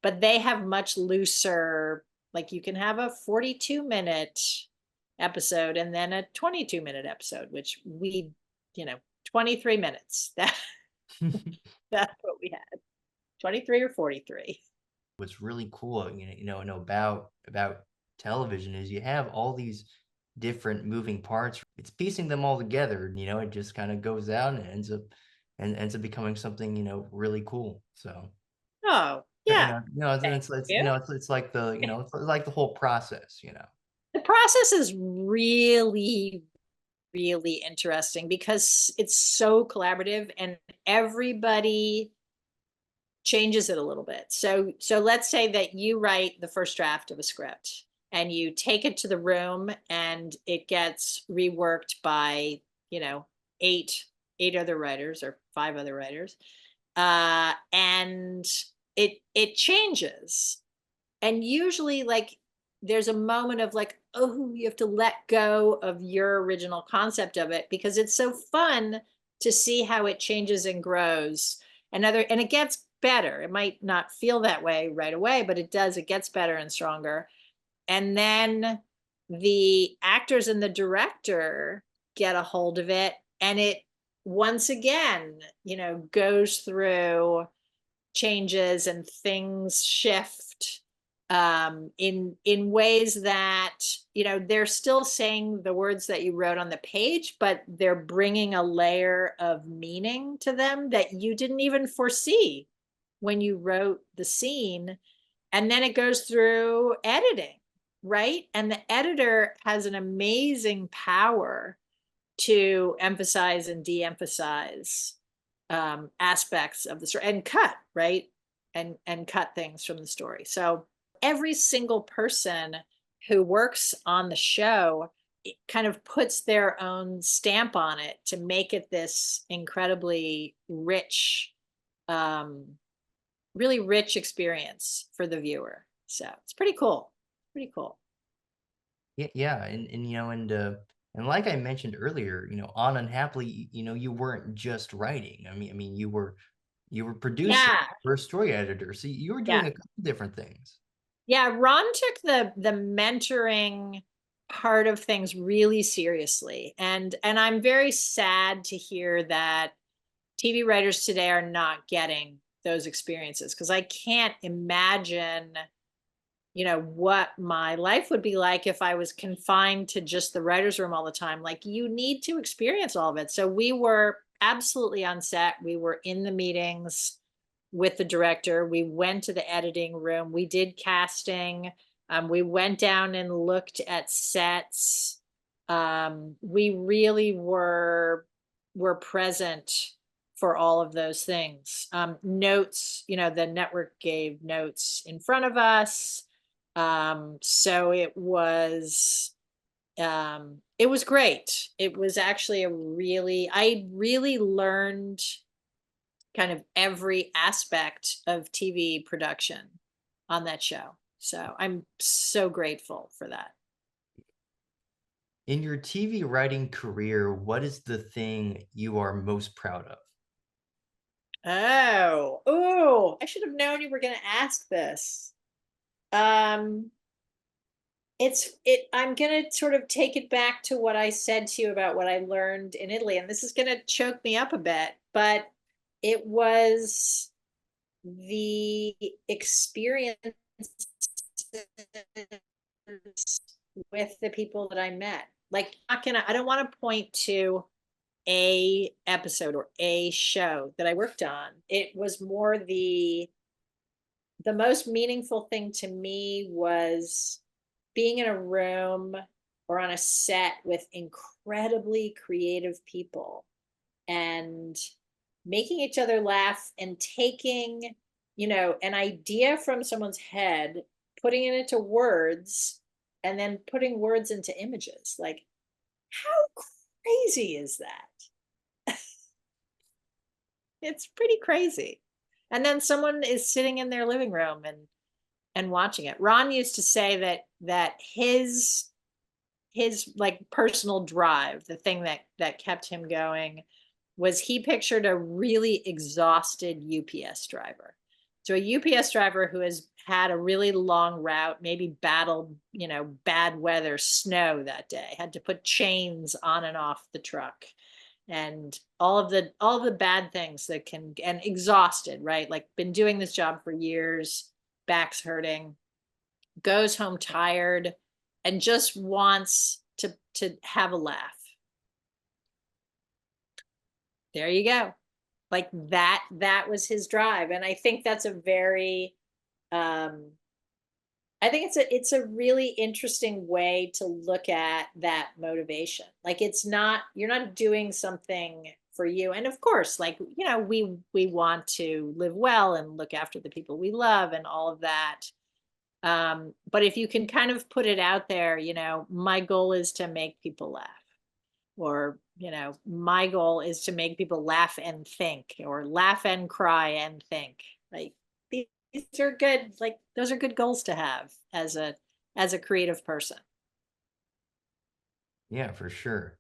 but they have much looser, like you can have a 42-minute episode and then a 22-minute episode, which 23 minutes. That's what we had. 23 or 43. What's really cool, about television is you have all these different moving parts. It's piecing them all together. It just kind of goes out and ends up becoming something really cool. So Oh, you yeah. know, you know, Thank it's you. it's like it's like the whole process. The process is really, really interesting because it's so collaborative and everybody changes it a little bit. So let's say that you write the first draft of a script and you take it to the room and it gets reworked by, you know, eight other writers or five other writers. And it changes. And usually like there's a moment of like, oh, you have to let go of your original concept of it because it's so fun to see how it changes and grows. And it gets better. It might not feel that way right away, but it does. It gets better and stronger. And then the actors and the director get a hold of it, and it once again, goes through changes and things shift in ways that they're still saying the words that you wrote on the page, but they're bringing a layer of meaning to them that you didn't even foresee when you wrote the scene. And then it goes through editing, right? And the editor has an amazing power to emphasize and de-emphasize aspects of the story and cut, right? And cut things from the story. So every single person who works on the show, it kind of puts their own stamp on it to make it this incredibly rich, really rich experience for the viewer. So it's pretty cool. Pretty cool. Yeah, and like I mentioned earlier, on Unhappily, you weren't just writing. I mean, you were producing, Yeah. you were a story editor, so you were Yeah. doing a couple different things. Yeah. Ron took the mentoring part of things really seriously. And I'm very sad to hear that TV writers today are not getting those experiences because I can't imagine what my life would be like if I was confined to just the writer's room all the time. Like you need to experience all of it. So we were absolutely on set. We were in the meetings with the director. We went to the editing room. We did casting. We went down and looked at sets. We really were present for all of those things. Notes, the network gave notes in front of us. So it was great. It was actually I really learned kind of every aspect of TV production on that show. So I'm so grateful for that. In your TV writing career, what is the thing you are most proud of? Oh, I should have known you were going to ask this. Um, I'm going to sort of take it back to what I said to you about what I learned in Italy, and this is going to choke me up a bit, but it was the experience with the people that I met. Like, I don't want to point to a episode or a show that I worked on. It was more the most meaningful thing to me was being in a room or on a set with incredibly creative people and making each other laugh and taking, an idea from someone's head, putting it into words, and then putting words into images. Like, how crazy is that? It's pretty crazy. And then someone is sitting in their living room and watching it. Ron used to say that his like personal drive, the thing that kept him going, was he pictured a really exhausted UPS driver. So a UPS driver who has had a really long route, maybe battled, bad weather, snow that day, had to put chains on and off the truck, and all of the bad things that can, and exhausted, right? Like, been doing this job for years, back's hurting, goes home tired, and just wants to have a laugh. There you go. Like, that was his drive. And I think that's a very um I think it's a really interesting way to look at that motivation. Like, it's not, you're not doing something for you. And of course, like, we want to live well and look after the people we love and all of that. But if you can kind of put it out there, my goal is to make people laugh, or, my goal is to make people laugh and think, or laugh and cry and think. Like, these are good, like, those are good goals to have as a creative person. Yeah, for sure.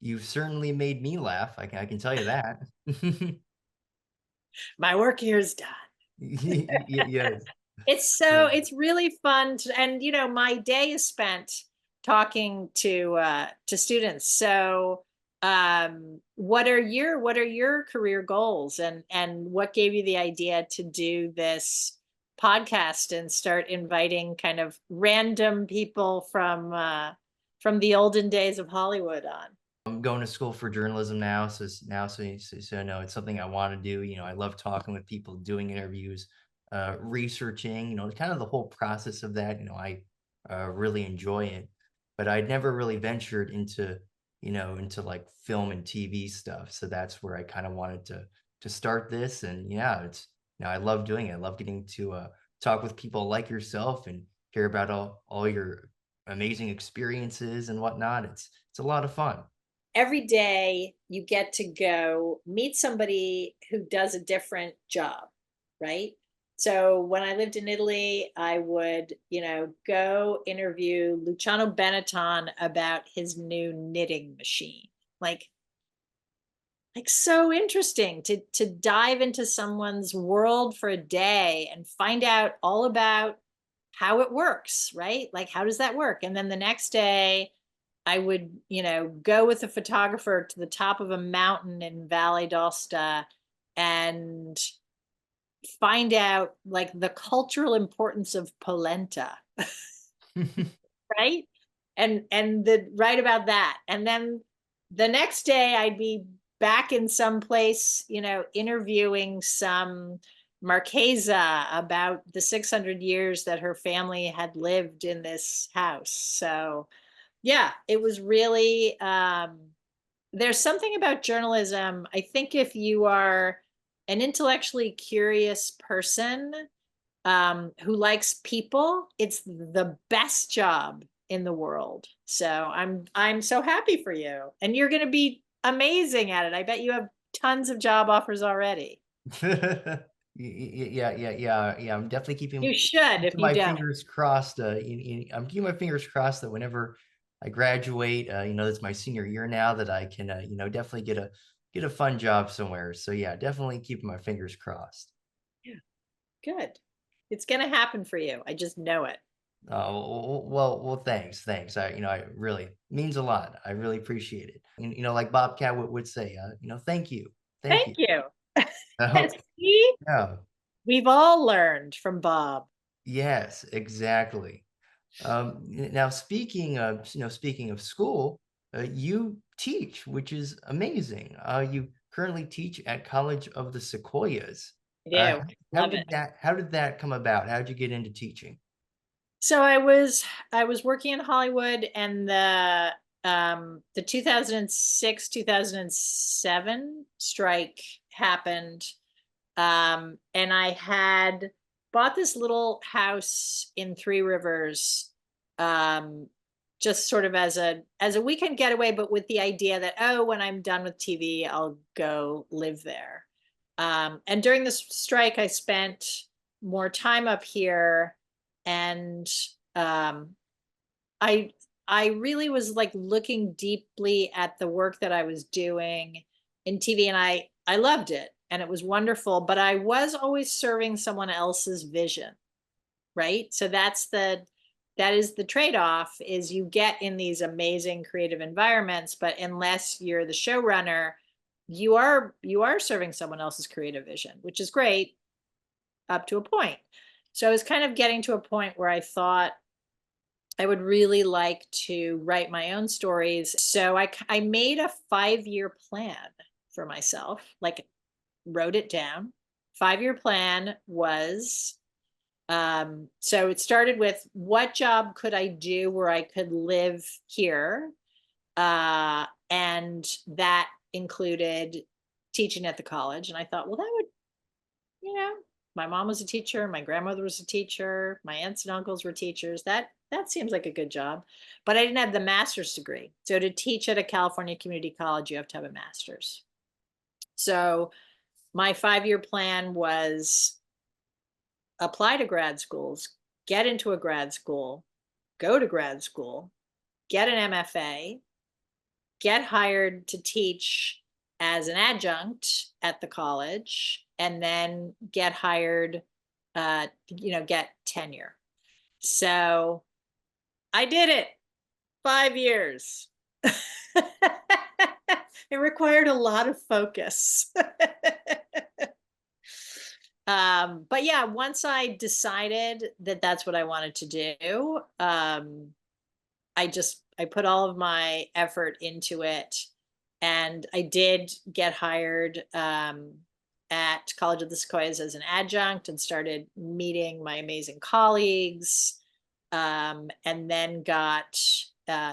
You've certainly made me laugh. I can tell you that. My work here is done. Yes. It's really fun and my day is spent talking to students. So what are your career goals, and what gave you the idea to do this podcast and start inviting kind of random people from the olden days of Hollywood on? I'm going to school for journalism now, so no, it's something I want to do. I love talking with people, doing interviews, researching. Kind of the whole process of that. I really enjoy it, but I'd never really ventured into like film and TV stuff. So that's where I kind of wanted to start this, and yeah, I love doing it. I love getting to talk with people like yourself and hear about all your amazing experiences and whatnot. It's a lot of fun. Every day you get to go meet somebody who does a different job, right? So when I lived in Italy, I would, go interview Luciano Benetton about his new knitting machine. Like, so interesting to dive into someone's world for a day and find out all about how it works, right? Like, how does that work? And then the next day, I would, go with a photographer to the top of a mountain in Valle d'Aosta and find out like the cultural importance of polenta, right? And the write about that. And then the next day I'd be back in some place, interviewing some Marchesa about the 600 years that her family had lived in this house. So yeah, it was really there's something about journalism. I think if you are an intellectually curious person who likes people, it's the best job in the world. So I'm so happy for you, and you're going to be amazing at it. I bet you have tons of job offers already. Yeah. I'm definitely You should if keeping you my don't. fingers crossed. I'm keeping my fingers crossed that whenever I graduate, it's my senior year now, that I can, definitely get a fun job somewhere. So yeah, definitely keeping my fingers crossed. Yeah, good. It's going to happen for you. I just know it. Well, thanks. I really means a lot. I really appreciate it. And like Bobcat would say, thank you, thank Thank you. you. I hope, See? yeah. We've all learned from Bob. Yes, exactly. Now, speaking of school, you teach, which is amazing. You currently teach at College of the Sequoias. I Uh, do. Love it. how did that come about? How did you get into teaching? So I was working in Hollywood, and the 2006 2007 strike happened. And I had bought this little house in Three Rivers, um, just sort of as a weekend getaway, but with the idea that, oh, when I'm done with TV, I'll go live there. And during this strike, I spent more time up here, and um, I I really was like looking deeply at the work that I was doing in TV, and I loved it, and it was wonderful, but I was always serving someone else's vision, right? So that is the trade-off, is you get in these amazing creative environments, but unless you're the showrunner, you are serving someone else's creative vision, which is great up to a point. So I was kind of getting to a point where I thought I would really like to write my own stories. So I made a 5-year plan for myself, like wrote it down. 5-year plan was, so it started with, what job could I do where I could live here? And that included teaching at the college. And I thought, well, that would, you know, my mom was a teacher, my grandmother was a teacher, my aunts and uncles were teachers. That seems like a good job. But I didn't have the master's degree. So to teach at a California community college, you have to have a master's. So my 5-year plan was apply to grad schools, get into a grad school, go to grad school, get an MFA, get hired to teach as an adjunct at the college, and then get hired, get tenure. So I did it. 5 years. It required a lot of focus. But yeah, once I decided that that's what I wanted to do, I put all of my effort into it, and I did get hired at College of the Sequoias as an adjunct, and started meeting my amazing colleagues, and then got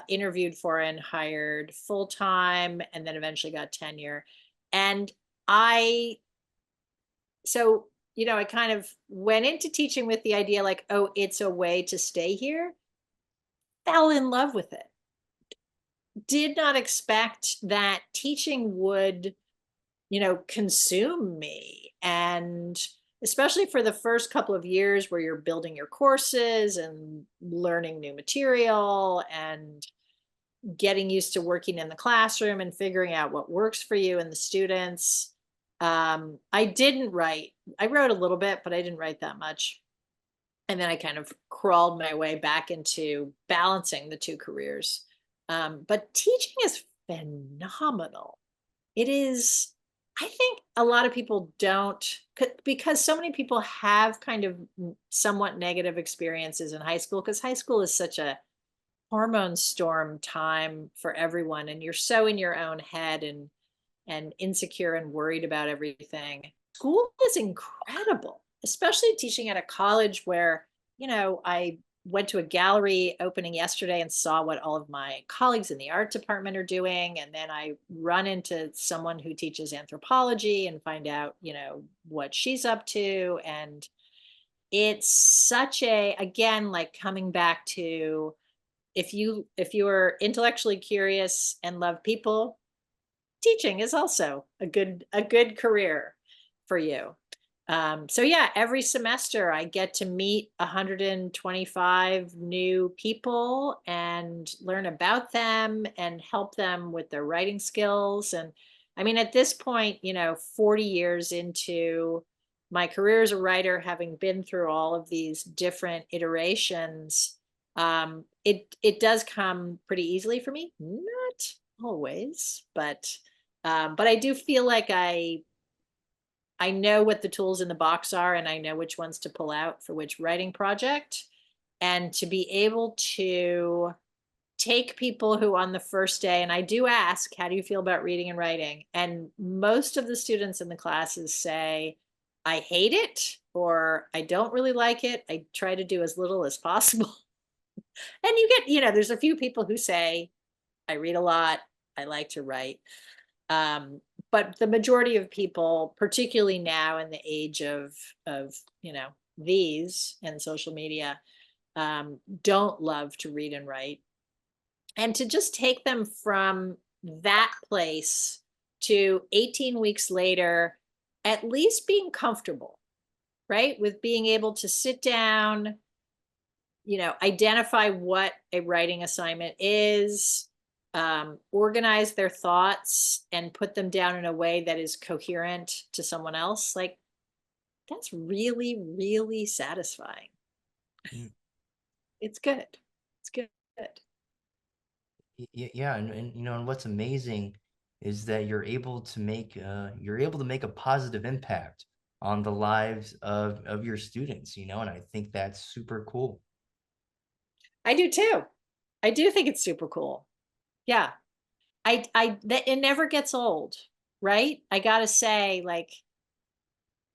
interviewed for and hired full time, and then eventually got tenure. And I so I kind of went into teaching with the idea like, oh, it's a way to stay here. Fell in love with it. Did not expect that teaching would, consume me. And especially for the first couple of years where you're building your courses and learning new material and getting used to working in the classroom and figuring out what works for you and the students. I wrote a little bit, but I didn't write that much. And then I kind of crawled my way back into balancing the two careers. But teaching is phenomenal. It is, I think a lot of people don't, because so many people have kind of somewhat negative experiences in high school, because high school is such a hormone storm time for everyone. And you're so in your own head, and insecure and worried about everything. School is incredible, especially teaching at a college where, I went to a gallery opening yesterday and saw what all of my colleagues in the art department are doing. And then I run into someone who teaches anthropology and find out, what she's up to. And it's such again, like coming back to, if you are intellectually curious and love people, teaching is also a good career for you. So yeah, every semester I get to meet 125 new people and learn about them and help them with their writing skills. And I mean, at this point, 40 years into my career as a writer, having been through all of these different iterations, it does come pretty easily for me. Not always, but I do feel like I I know what the tools in the box are, and I know which ones to pull out for which writing project. And to be able to take people who on the first day, and I do ask, how do you feel about reading and writing? And most of the students in the classes say, I hate it, or I don't really like it. I try to do as little as possible. And you get, there's a few people who say, I read a lot. I like to write. Um, but the majority of people, particularly now in the age of, these and social media, don't love to read and write. And to just take them from that place to 18 weeks later, at least being comfortable, right? With being able to sit down, identify what a writing assignment is, organize their thoughts and put them down in a way that is coherent to someone else. Like, that's really, really satisfying. Mm. It's good. It's good. Yeah, and and what's amazing is that you're able to make a positive impact on the lives of your students, and I think that's super cool. I do too. I do think it's super cool. Yeah. That it never gets old, right? I gotta say, like,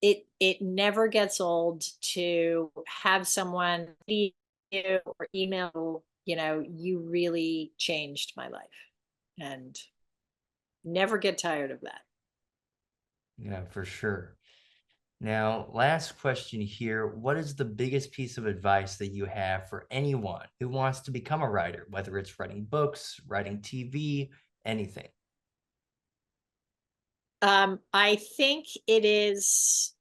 it never gets old to have someone see you or email, you really changed my life, and never get tired of that. Yeah, for sure. Now, last question here. What is the biggest piece of advice that you have for anyone who wants to become a writer, whether it's writing books, writing TV, anything? I think it is,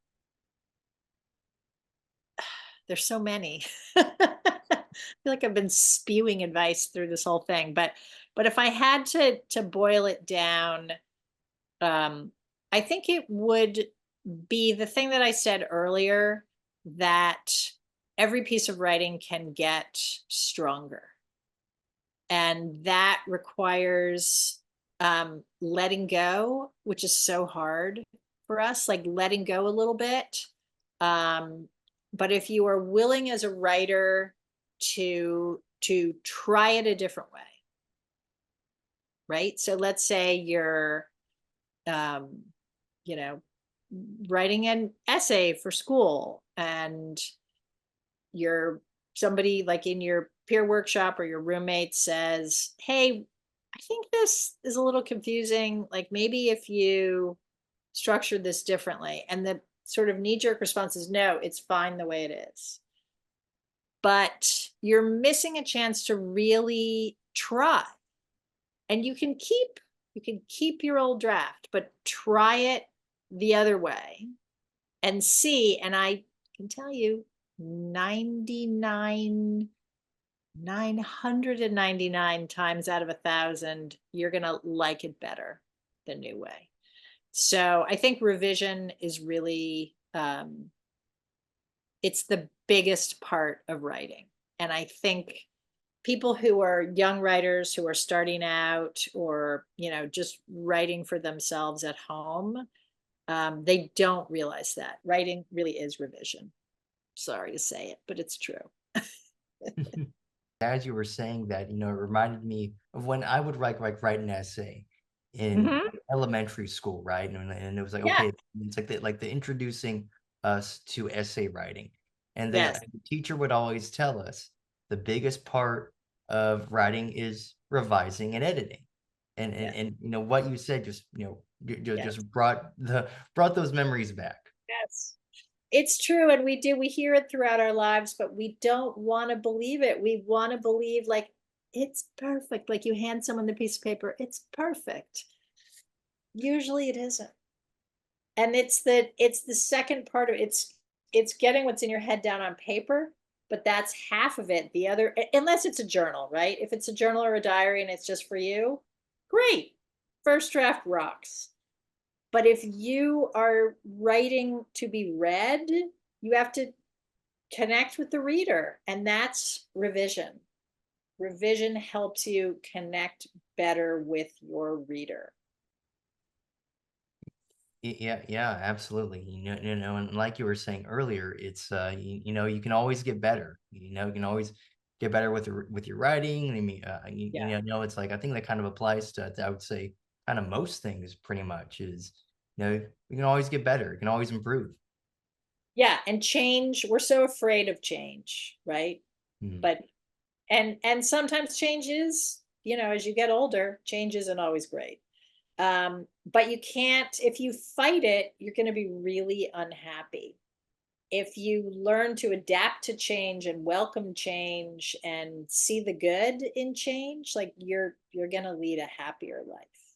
there's so many. I feel like I've been spewing advice through this whole thing, but if I had to boil it down, um, I think it would be the thing that I said earlier, that every piece of writing can get stronger. And that requires letting go, which is so hard for us, like letting go a little bit. Um, but if you are willing as a writer to try it a different way, right? So let's say you're um, you know, writing an essay for school, and you're somebody like in your peer workshop or your roommate says, hey, I think this is a little confusing. Like, maybe if you structured this differently. And the sort of knee jerk response is, no, it's fine the way it is. But you're missing a chance to really try. And you can keep your old draft, but try it the other way and see. And I can tell you, 99 999 times out of 1,000, you're going to like it better the new way. So I think revision is really, it's the biggest part of writing. And I think people who are young writers who are starting out, or, just writing for themselves at home, they don't realize that writing really is revision. Sorry to say it, but it's true. As you were saying that, it reminded me of when I would write an essay in Hmm. elementary school, right? And it was like, Yeah. okay, it's like the introducing us to essay writing. And Yes. the teacher would always tell us the biggest part of writing is revising and editing. Yes. And what you said just, Yes. just brought those memories back. Yes. It's true. And we hear it throughout our lives, but we don't want to believe it. We want to believe, like, it's perfect. Like, you hand someone the piece of paper, it's perfect. Usually it isn't. And it's the second part of it's getting what's in your head down on paper, but that's half of it. The other, unless it's a journal, right? If it's a journal or a diary and it's just for you, great. First draft rocks. But if you are writing to be read, you have to connect with the reader, and that's revision. Revision helps you connect better with your reader. Yeah, yeah, absolutely. And like you were saying earlier, it's you can always get better. You can always get better with your writing. I mean, Yeah. it's like I think that kind of applies to I would say kind of most things pretty much is you can always get better. You can always improve. Yeah, and change, we're so afraid of change, right? Mhm. But and sometimes change is, as you get older, change isn't always great. But you can't, if you fight it, you're going to be really unhappy. If you learn to adapt to change and welcome change and see the good in change, like you're going to lead a happier life.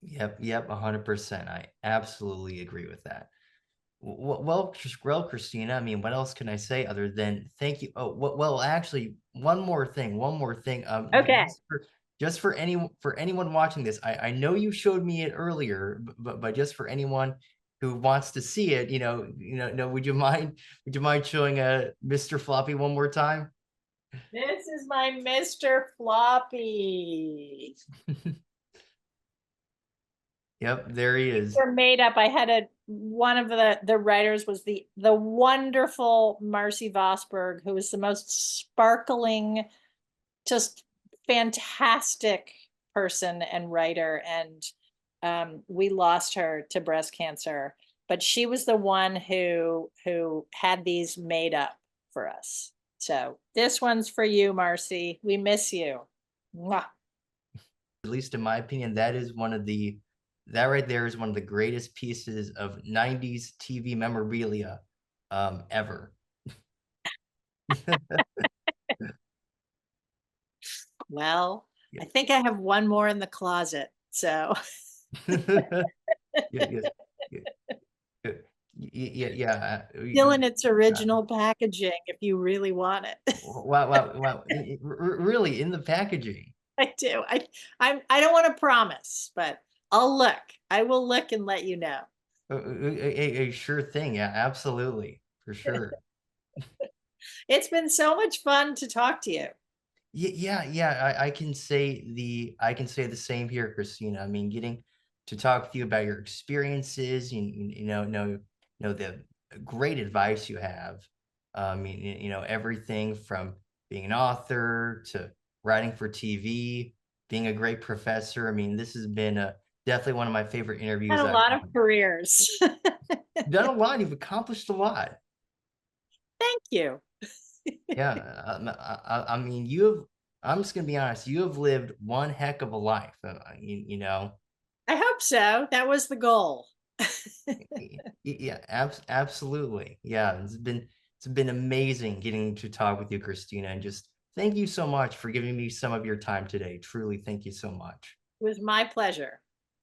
Yep, yep, 100%. I absolutely agree with that. Well, Christina, I mean, what else can I say other than thank you? Oh, well, actually, one more thing. Okay. Just for anyone watching this, I know you showed me it earlier, but just for anyone who wants to see it, no, would you mind showing Mr. Floppy one more time? This is my Mr. Floppy. Yep, there he is. Were made up. I had one of the writers was the wonderful Marcy Vosberg, who was the most sparkling, just fantastic person and writer. And we lost her to breast cancer, but she was the one who had these made up for us. So this one's for you, Marcy. We miss you. Mwah. At least in my opinion, that right there is one of the greatest pieces of 90s TV memorabilia ever. Well, Yeah. I think I have one more in the closet. So Yeah, yeah, yeah, yeah, yeah. still in its Uh, original packaging if you really want it. wow, wow, wow. Really, in the packaging. I do. I don't want to promise, but I'll look. I will look and let you know. A sure thing. Yeah, absolutely. For sure. It's been so much fun to talk to you. Yeah, yeah. I can say the same here, Christina. I mean, getting to talk with you about your experiences, know the great advice you have. Everything from being an author to writing for TV, being a great professor. I mean, this has been definitely one of my favorite Had interviews a I've lot of done. careers. You've done a lot. You've accomplished a lot. Thank you. Yeah, I mean, you have. I'm just gonna be honest. You have lived one heck of a life. I hope so. That was the goal. Yeah, absolutely. Yeah, it's been amazing getting to talk with you, Christina, and just thank you so much for giving me some of your time today. Truly, thank you so much. It was my pleasure.